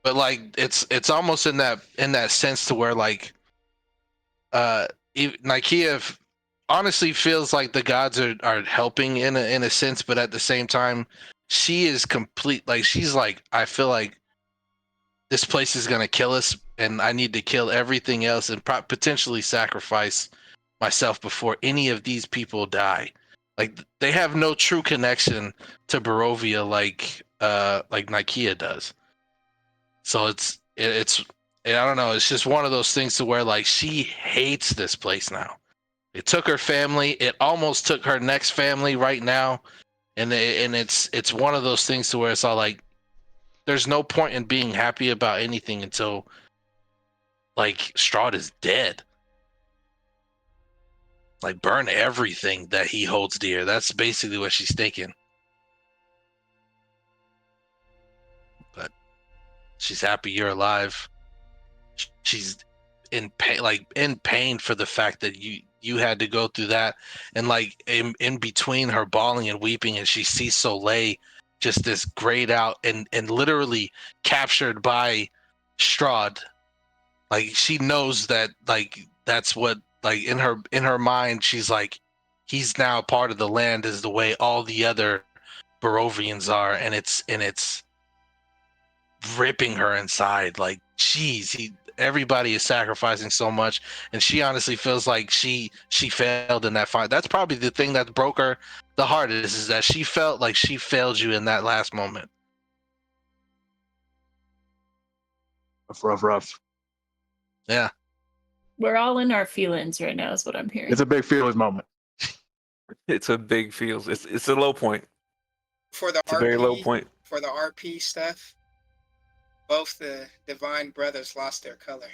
but like it's almost in that sense to where like Nakia honestly feels like the gods are helping in a sense, but at the same time she is complete. Like she's like, I feel like this place is gonna kill us, and I need to kill everything else and potentially sacrifice myself before any of these people die. Like they have no true connection to Barovia like Nakia does. So it's I don't know. It's just one of those things to where like she hates this place now. It took her family. It almost took her next family right now, and it's one of those things to where it's all like, there's no point in being happy about anything until like Strahd is dead. Like burn everything that he holds dear. That's basically what she's thinking. But she's happy you're alive. She's in pain for the fact that you had to go through that, and like in between her bawling and weeping, and she sees Soleil just this grayed out and literally captured by Strahd. Like she knows that like that's what, like in her mind she's like, he's now part of the land as the way all the other Barovians are, and it's ripping her inside. Like geez, everybody is sacrificing so much, and she honestly feels like she failed in that fight. That's probably the thing that broke her the hardest, is that she felt like she failed you in that last moment. Rough. Yeah. We're all in our feelings right now, is what I'm hearing. It's a big feelings moment. it's a big feels. It's a low point. For the It's a very low RP, point. for the RP stuff, both the Divine Brothers lost their color.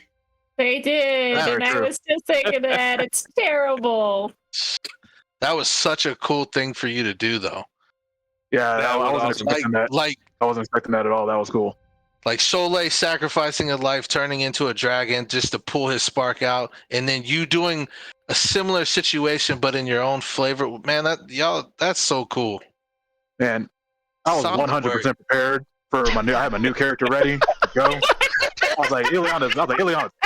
They did, Very and I true. was just thinking that. It's terrible. That was such a cool thing for you to do, though. Yeah, That I was wasn't awesome. expecting that. Like I wasn't expecting that at all. That was cool. Soleil sacrificing a life, turning into a dragon just to pull his spark out, and then you doing a similar situation but in your own flavor. Man, that's so cool. Man, I was Solid 100% work. prepared for I had my new character ready to go. I was like, Ileana's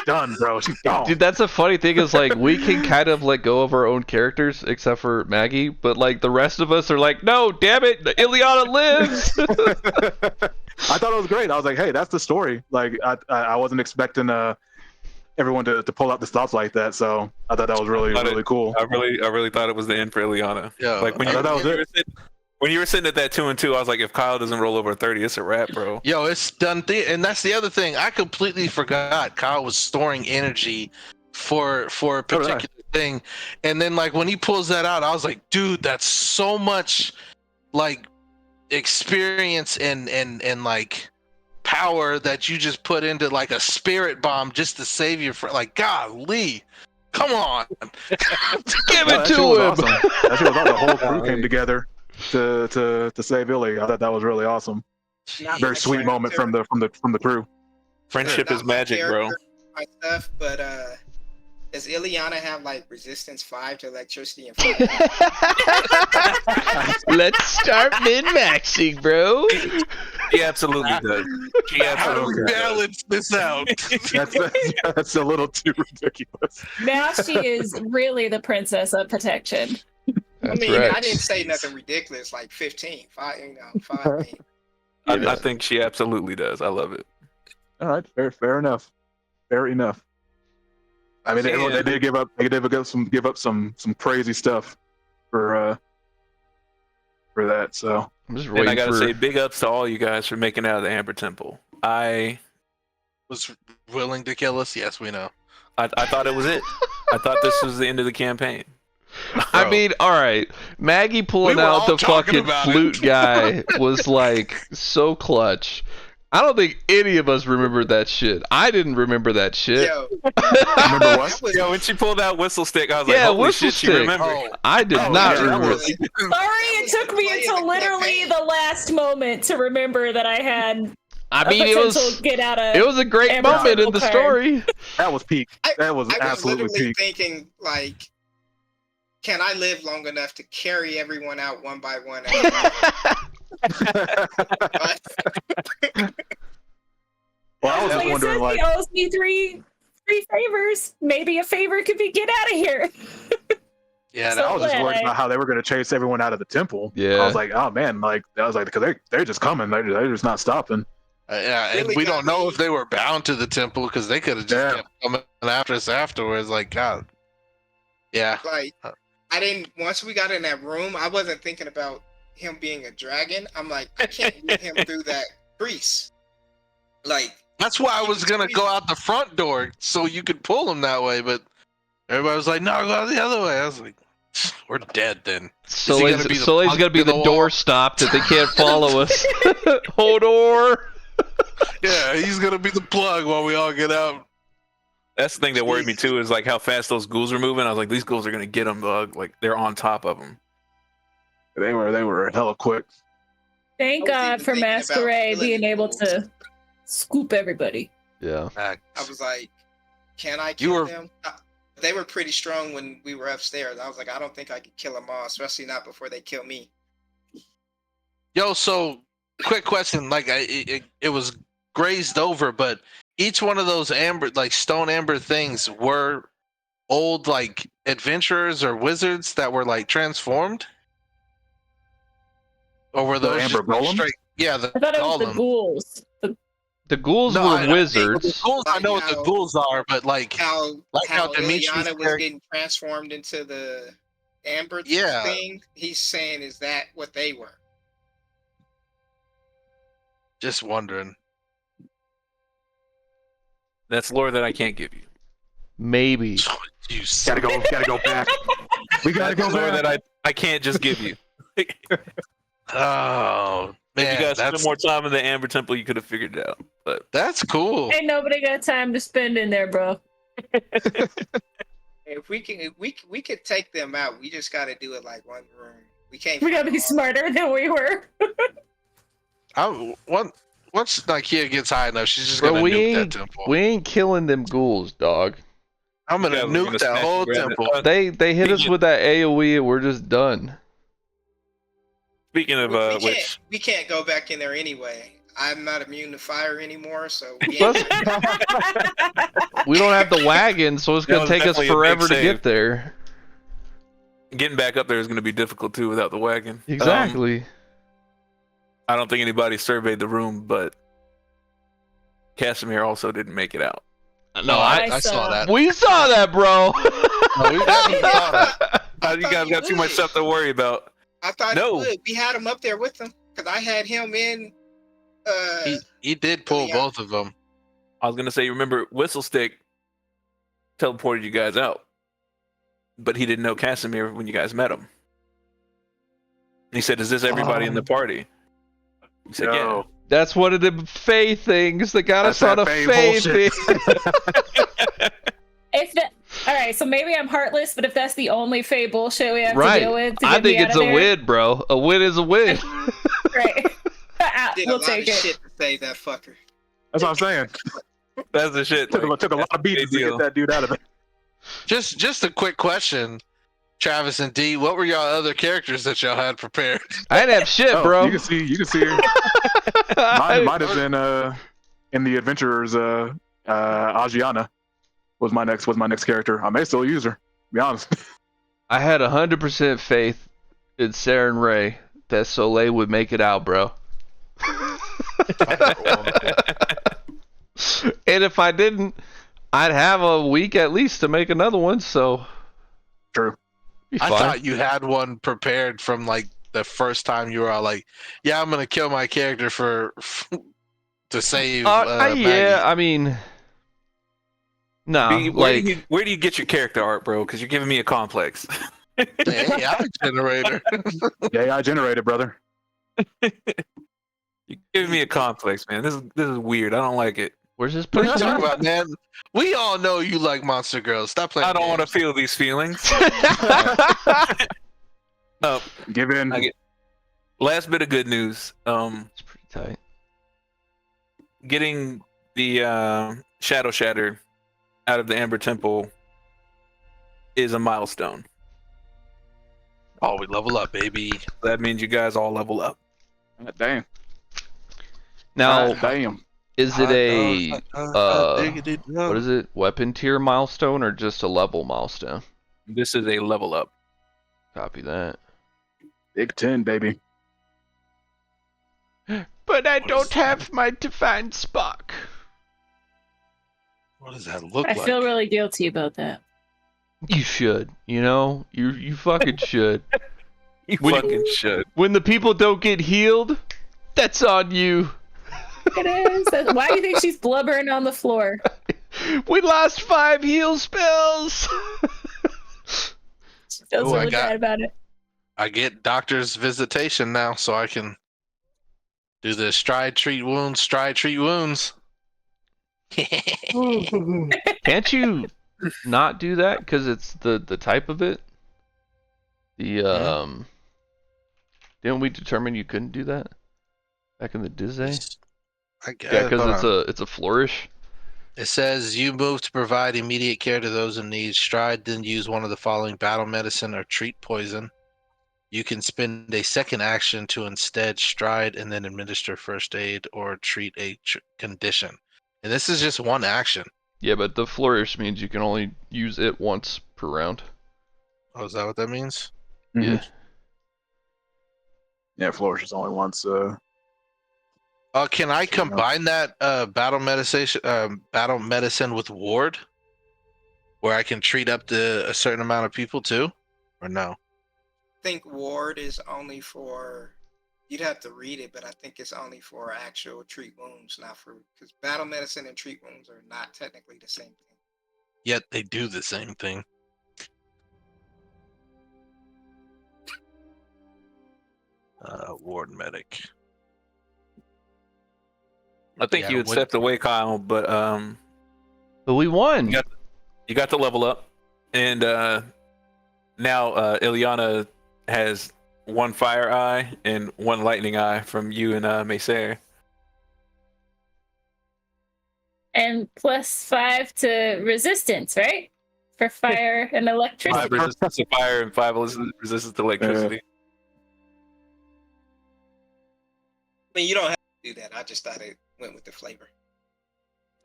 done, bro. She's gone. Dude, that's a funny thing is like we can kind of let go of our own characters except for Maggie, but like the rest of us are like, no, damn it, Ileana lives. I thought it was great. I was like, hey, that's the story. Like, I wasn't expecting everyone to pull out the stops like that. So I thought that was really cool. I really thought it was the end for Ileana. Yeah. Like when I thought that was it. when you were sitting at that 2-2, I was like, if Kyle doesn't roll over 30, it's a wrap, bro. Yo, it's done. And that's the other thing. I completely forgot Kyle was storing energy for a did I. particular thing. And then like when he pulls that out, I was like, dude, that's so much like experience and like power that you just put into like a spirit bomb just to save your friend. Like, golly, come Come on. Give No, it that shit to was him. awesome. That shit was awesome. The whole crew Golly. came together to save Illy. I thought that was really awesome. Not Very my sweet moment from character, the crew. Friendship not is my magic, bro. character, my stuff, but does Ileana have like resistance 5 to electricity and 5? Let's start min-maxing, bro. She absolutely does. She How do we absolutely does. balance this out? That's a little too ridiculous. Now she is really the princess of protection. That's I mean, right. I didn't say nothing ridiculous like 15. 5, 5. I think she absolutely does. I love it. All right, fair enough. Fair enough. I mean, they did give up. They did give up some crazy stuff for that. So I'm just And I waiting gotta for. say, big ups to all you guys for making it out of the Amber Temple. I Was willing to kill us? Yes, we know. thought it was it. I thought this was the end of the campaign. I Bro. mean, all right. Maggie pulling We were out all the talking fucking about it. flute guy was like so clutch. I don't think any of us remembered that shit. I didn't remember that shit. Yo, remember what? that was Yo, when she pulled out Whistle Stick, I was Yeah, like, holy Whistle shit, she Stick. remembered. I did Oh, not yeah, that remember. was- Sorry, That it was took the me play of until the literally campaign. the last moment to remember that I had I a mean, it potential was get out of. it was a great Amber moment in Temple the card. story. That was peak. That was I was absolutely literally peak. thinking, like, can I live long enough to carry everyone out one by one? Well, I was Like just it wondering, says like, he owes me three favors. Maybe a favor could be get out of here. Yeah, So- that I was just glad worried I- about how they were going to chase everyone out of the temple. Yeah. I was like, oh man, like I was like, because they're just coming. They're just not stopping. yeah, and Really we got don't know me. if they were bound to the temple because they could have just Yeah. kept coming after us afterwards. Like, God. Yeah. Like, I didn't. Once we got in that room, I wasn't thinking about him being a dragon. I'm like, I can't get him through that crease. Like, That's why I was going to go out the front door so you could pull them that way, but everybody was like, no, go out the other way. I was like, we're dead then. Sully's gonna be the Sully's plug gonna be in the the wall? doorstop that they can't follow us. Hodor. Yeah, he's going to be the plug while we all get out. That's the thing that worried me too, is like how fast those ghouls are moving. I was like, these ghouls are gonna get them, dog. Like they're on top of them. They were hella quick. Thank I was God even for thinking about Masquerade killing being the able ghouls. to scoop everybody. Yeah. I was like, can I You kill were- them? They were pretty strong when we were upstairs. I was like, I don't think I could kill them all, especially not before they kill me. Yo, so quick question. Like, it was grazed over, but each one of those stone amber things were old, like, adventurers or wizards that were, like, transformed? Or were The those amber just, like, golems? straight? Yeah, I thought it was the golems. ghouls. The ghouls No, were I- wizards. Ghouls, I know what the ghouls are, but, like, How how Dimitri's Ileana was character- getting transformed into the amber Yeah. thing. He's saying, is that what they were? just wondering. That's lore that I can't give you. Maybe. You Gotta go back. We gotta That's go lore back. that I can't just give you. Oh, If man, you guys spent that's, more time in the Amber Temple, you could have figured it out. But that's cool. Ain't nobody got time to spend in there, bro. If we could take them out, we just got to do it like one room. We can't. We gotta fight be all- smarter than we were. Once Nakia gets high enough, she's just Bro, gonna we nuke that ain't temple. we ain't killing them ghouls, dog. I'm gonna Yeah, we're nuke gonna that smash whole and grab it. temple. They hit us with that AOE and we're just done. speaking of which, we can't go back in there anyway. I'm not immune to fire anymore, so we Plus- ain't- We don't have the wagon, so it's That gonna was take us definitely a big forever to save. get there. getting back up there is going to be difficult too without the wagon. Exactly. I don't think anybody surveyed the room, but Casimir also didn't make it out. No, I I saw saw. that. We saw that, bro. No, we definitely saw that. You guys got too much stuff to worry about. I thought No. it would. We had him up there with them because I had him in. He did pull Yeah. both of them. I was going to say, remember, Whistle Stick teleported you guys out, but he didn't know Casimir when you guys met him. And he said, "Is this everybody in the party?" You said, "Yeah." No. That's one of them Fae things that got That's us on that a Fae Fae bullshit. thing. If the all right, right, so maybe I'm heartless, but if that's the only Fey bullshit we have to deal with to I get me think out it's of a there, win, bro. A win is a win. right? Did a We'll lot take of it. shit to save that fucker. That's what I'm saying. That's the shit. Took, Like, took a lot of beatings to deal. get that dude out of there. Just a quick question, Travis and D. What were y'all other characters that y'all had prepared? I didn't have shit, Oh, bro. you can see her. Mine is in the adventurers. Agiana was my next character. I may still use her. To be honest. I had 100% faith in Sarah and Ray that Soleil would make it out, bro. And if I didn't, I'd have a week at least to make another one, so True. be I fine. thought you had one prepared from like the first time you were all like, "Yeah, I'm gonna kill my character to save Maggie." Yeah, I mean, B, like where do you get your character art, bro? Because you're giving me a complex. The AI generator. Yeah, I generated, brother. You're giving me a complex, man. This is weird. I don't like it. where's this What are you person? talking about, man? We all know you like monster girls. Stop playing. I don't want to games. feel these feelings. Oh, Give in. I get- last bit of good news. It's pretty tight. Getting the Shadow Shatter out of the Amber Temple is a milestone. Oh, we level up, baby. That means you guys all level up. Damn. Now, Damn. is it a what what is it? Weapon tier milestone or just a level milestone? This is a level up. Copy that. Big 10, baby. But I don't have my divine spark. What does that look I like? feel really guilty about that. You should, you fucking should. You When- fucking should. When the people don't get healed, that's on you. It is. Why do you think she's blubbering on the floor? We lost 5 heal spells. She feels Oh, I really got- bad about it. I get doctor's visitation now, so I can do the Strahd treat wounds. Strahd treat wounds. Can't you not do that because it's the type of it? The didn't we determine you couldn't do that back in the Disney? I guess. Yeah, because it's a flourish. It says you move to provide immediate care to those in need. Strahd then use one of the following: battle medicine or treat poison. You can spend a second action to instead stride and then administer first aid or treat a condition. And this is just one action. Yeah, but the flourish means you can only use it once per round. Oh, is that what that means? Mhm. Yeah. Yeah, Flourish is only once. Can I Sure. combine that battle medicine with ward, where I can treat up to a certain amount of people too, or no? I think ward is only for. You'd have to read it, but I think it's only for actual treat wounds, not for because battle medicine and treat wounds are not technically the same thing. Yet they do the same thing. Ward medic. I think Yeah, you had what- stepped away, Kyle, but But we won. Yeah. you got to level up, and now Ilyana has 1 fire eye and 1 lightning eye from you and Maysair. And +5 to resistance, right? For fire and electricity. 5 resistance to fire and 5 resistance to electricity. I mean, you don't have to do that. I just thought it went with the flavor.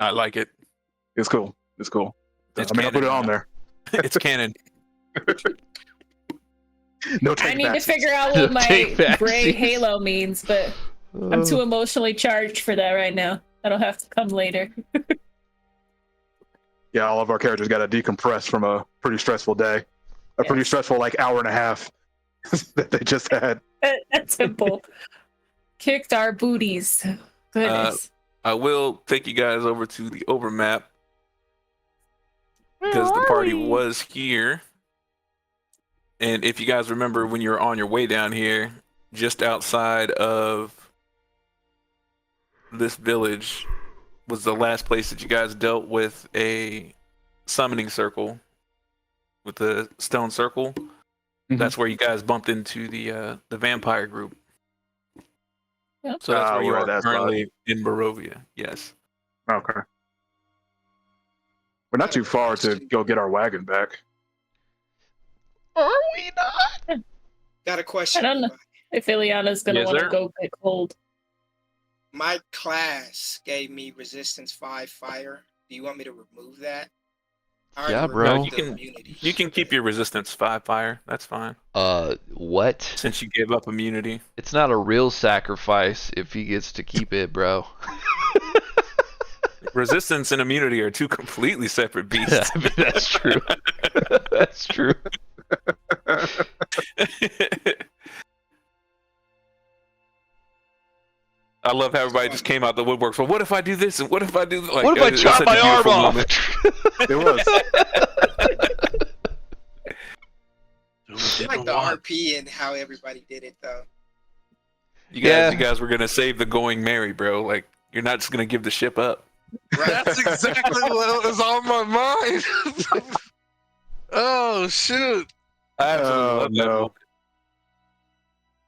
I like it. It's cool. It's cool. It's I mean, I'll put it canon on now. there. It's canon. No I take need to backs. figure out what my Take backsies. gray halo means, but I'm too emotionally charged for that right now. That'll have to come later. Yeah, all of our characters got to decompress from a pretty stressful day, a pretty Yes. stressful hour and a half that they just had. That simple. Kicked our booties. Goodness. I will take you guys over to the overmap because the party was here. And if you guys remember when you were on your way down here, just outside of this village was the last place that you guys dealt with a summoning circle with the stone circle. Mhm. That's where you guys bumped into the vampire group. Yep. So that's where you we're at are that spot. currently in Barovia. Yes. Okay. We're not too far to go get our wagon back. Are we not? Got a question. I don't know. If Ileana's gonna Yes, want to sir. go get cold. My class gave me resistance 5 fire. Do you want me to remove that? I already Yeah, bro. removed No, you the can- immunity. You can keep your resistance 5 fire. That's fine. What? Since you gave up immunity. It's not a real sacrifice if he gets to keep it, bro. Resistance and immunity are two completely separate beasts. I mean, that's true. That's true. I love how everybody just came out the woodwork for what if I do this and what if I do like, What if I it's chop such a my arm beautiful off? moment. It was. I like the RP and how everybody did it though. Yeah. You guys were gonna save the going merry, bro. Like you're not just gonna give the ship up. Right? That's exactly what was on my mind. Oh shoot, I absolutely Oh, love that no. moment.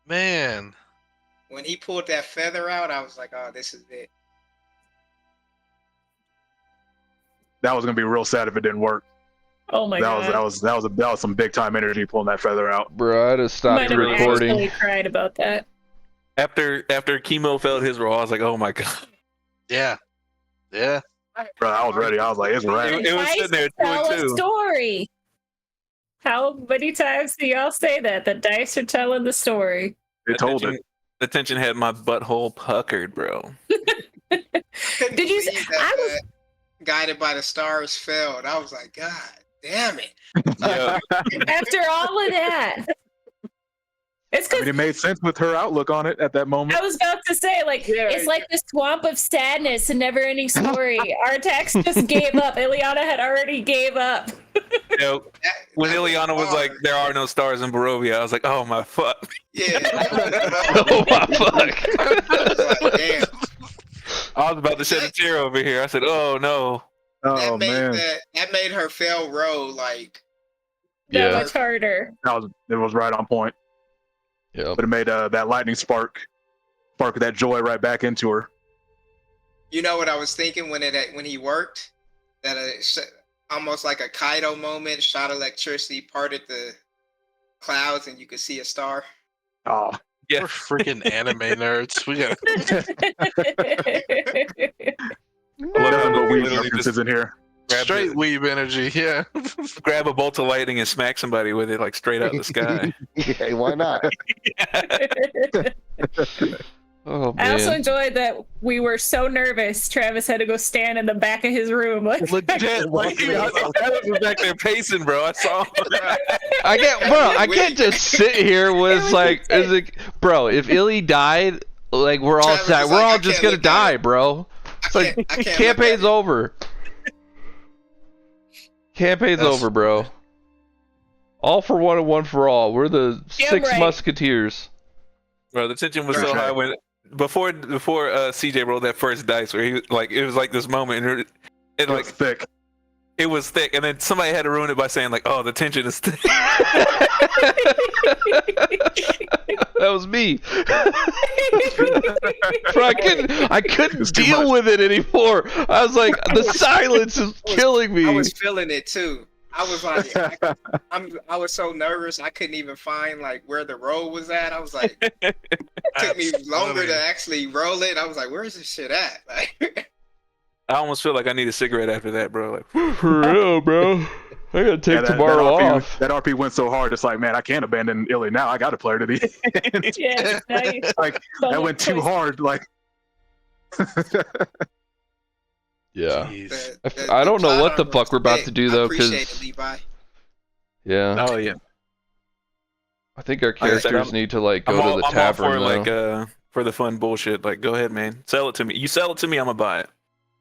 man. When he pulled that feather out, I was like, "Oh, this is it." That was gonna be real sad if it didn't work. Oh my god. That was some big time energy pulling that feather out. Bro, I'd have stopped Might the have recording. actually cried about that. After Chemo felt his role, I was like, oh my god. Yeah, yeah. Bro, I was ready. I was like, it's It, right. it was Dice sitting there tell a 2-2. story. How many times do y'all say that? The dice are telling the story. They told it. The tension had my butthole puckered, bro. Couldn't Did you? believe that I was. Guided by the Stars failed. I was like, God damn it! Yeah. After all of that, it's I mean, because it made sense with her outlook on it at that moment. I was about to say, like, Yeah, it's like the swamp of sadness and never-ending story. Artax just gave up. Ileana had already gave up. You know, when Ileana was like, there are no stars in Barovia, I was like, oh my fuck. Yeah. Oh my fuck. I was like, damn. I was about to shed a tear over here. I said, oh no. Oh man, That made her fail roll like That Yeah. much harder. it was right on point. Yep. But it made that lightning spark that joy right back into her. you know what I was thinking when he worked? That almost like a Kaido moment, shot electricity, parted the clouds, and you could see a star. Oh, Yeah. We're freaking anime nerds. We got I love how nothing we but weed literally references just in here. straight weeb energy. Yeah. grab a bolt of lightning and smack somebody with it like straight out of the sky. Yeah, why not? Oh I also man. enjoyed that we were so nervous. Travis had to go stand in the back of his room. Like, Legit. Like, Travis was back there pacing, bro. I saw him. I can't just sit here with like, is it, bro? If Illy died, like we're all Travis sad. was We're like, all I just can't gonna look at die, it. bro. It's like I can't campaign's look over. Campaign's That's- over, bro. All for one and one for all. We're the Damn six right. musketeers. Bro, the tension was so Right. high when before CJ rolled that first dice where he like it was like this moment and it It was like thick. it was thick and then somebody had to ruin it by saying like, oh, the tension is thick. That was me. Bro, I couldn't It's too deal much. with it anymore. I was like, the silence is killing me. I was feeling it too. I was like, I was so nervous. I couldn't even find like where the roll was at. I was like, it took me longer to actually roll it. I was like, where's this shit at? Like, I almost feel like I need a cigarette after that, bro. Like, For real, bro. I gotta take tomorrow that RP, off. That RP went so hard. It's like, man, I can't abandon Illy now. I got to play her to the end. yeah, now you Like don't that have went too choice. hard. Like, Yeah. Jeez. I don't know plot what the armor fuck we're about was to big. do, though, I appreciate 'cause- it, Levi. Yeah. oh yeah. I think our Like I said, characters need to like go to the I'm all tavern for now. like for the fun bullshit. Like, go ahead, man. Sell it to me. You sell it to me, I'm gonna buy it.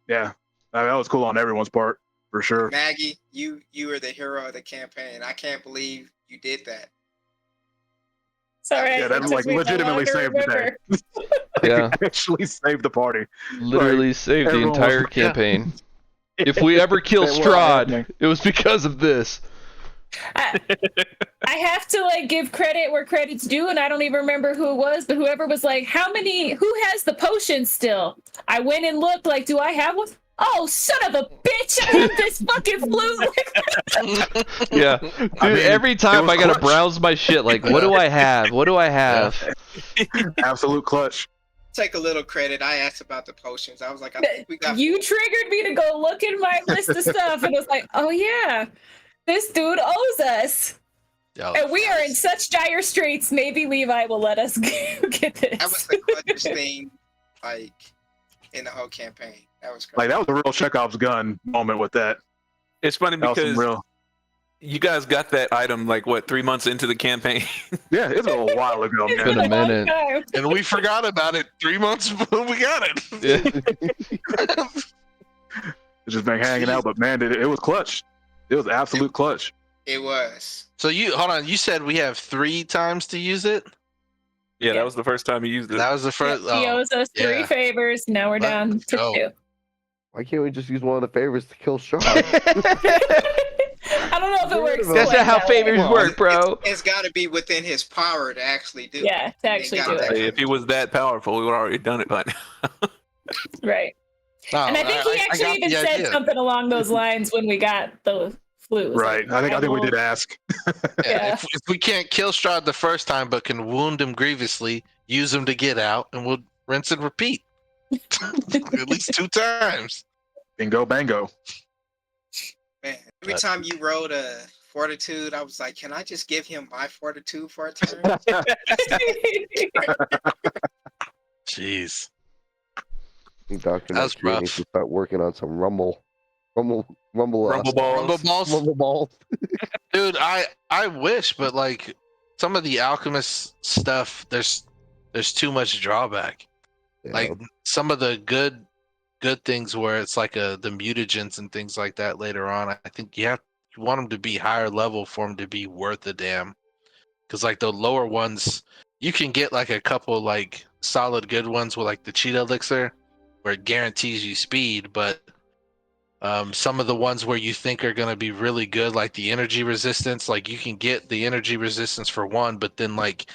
yeah, that was cool on everyone's part for sure. Maggie, you are the hero of the campaign. I can't believe you did that. Sorry, Yeah, that it took like me so legitimately long to saved the day. remember. Yeah. Actually saved the party. Literally saved the everyone entire was- campaign. If we ever kill They were Strahd, happening. it was because of this. I have to like give credit where credit's due, and I don't even remember who it was, but whoever was like, who has the potion still? I went and looked, like, do I have one? Oh, son of a bitch, I have this fucking flute. Yeah, dude. I mean, every time was I gotta clutch. browse my shit, like, what do I have? What do I have? Absolute clutch. Take a little credit. I asked about the potions. I was like, I think we got. You triggered me to go look in my list of stuff, and it was like, oh yeah, this dude owes us. Yo, And we are in such dire straits. Maybe Levi will let us get this. That was the clutchest thing, like, in the whole campaign. That was crazy. Like that was a real Chekhov's gun moment with that. It's funny That was some because real. you guys got that item like what 3 months into the campaign. Yeah, it's a little while ago, It's man. been a long minute. time. and we forgot about it 3 months before we got it. Yeah. It's just been hanging out, but man, it was clutch. It was absolute clutch. It was. So hold on. You said we have 3 times to use it. Yeah, Yeah. that was the first time you used it. That was the first. He owes us 3 yeah. favors. Now we're down Let's to go. 2. Why can't we just use one of the favors to kill Strahd? I don't know if it works. That's quite not how that way. favors work, bro. It's got to be within his power to actually do. Yeah, to actually do Hey, it. if he was that powerful, we would have already done it by now. Right. No, And I think he actually got even the said idea. something along those lines when we got the flute. It was Right. like, I think we will- did ask. Yeah. If we can't kill Strahd the first time, but can wound him grievously, use him to get out, and we'll rinse and repeat. At least 2 times. Bingo, bango. Man, every time you rolled a fortitude, I was like, can I just give him my fortitude for a turn? Jeez. Dr. That's Neptune needs rough. to start working on some rumble balls. Rumble balls. Rumble balls? Rumble balls. Dude, I wish, but like some of the alchemist stuff, there's too much drawback. Yeah. Like some of the good things where it's like the mutagens and things like that later on. I think you want them to be higher level for them to be worth a damn. Because like the lower ones, you can get like a couple like solid good ones with like the cheetah elixir, where it guarantees you speed, but some of the ones where you think are going to be really good, like the energy resistance, like you can get the energy resistance for one, but then like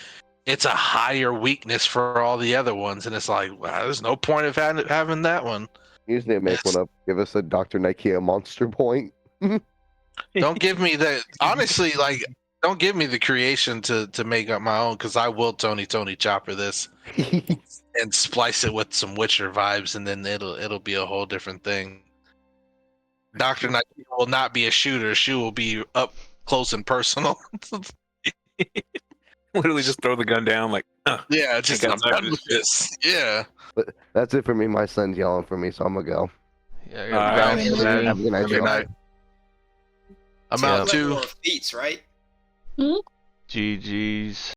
it's a higher weakness for all the other ones, and it's like, wow, there's no point of having that one. You just need to make It's- one up. Give us a Dr. Nikea monster point. Don't give me that. Honestly, like, don't give me the creation to make up my own, because I will Tony Chopper this and splice it with some Witcher vibes, and then it'll be a whole different thing. Dr. Knight will not be a shooter. She will be up close and personal. Literally just throw the gun down like, Yeah, just got I'm tired done of with this this. Yeah. But that's it for me. My son's yelling for me, so I'm gonna go. Yeah, I All gotta right. bounce Have a soon. Have a good night, Good y'all. night. I'm Yeah. out too. Level of feats, right? GG's.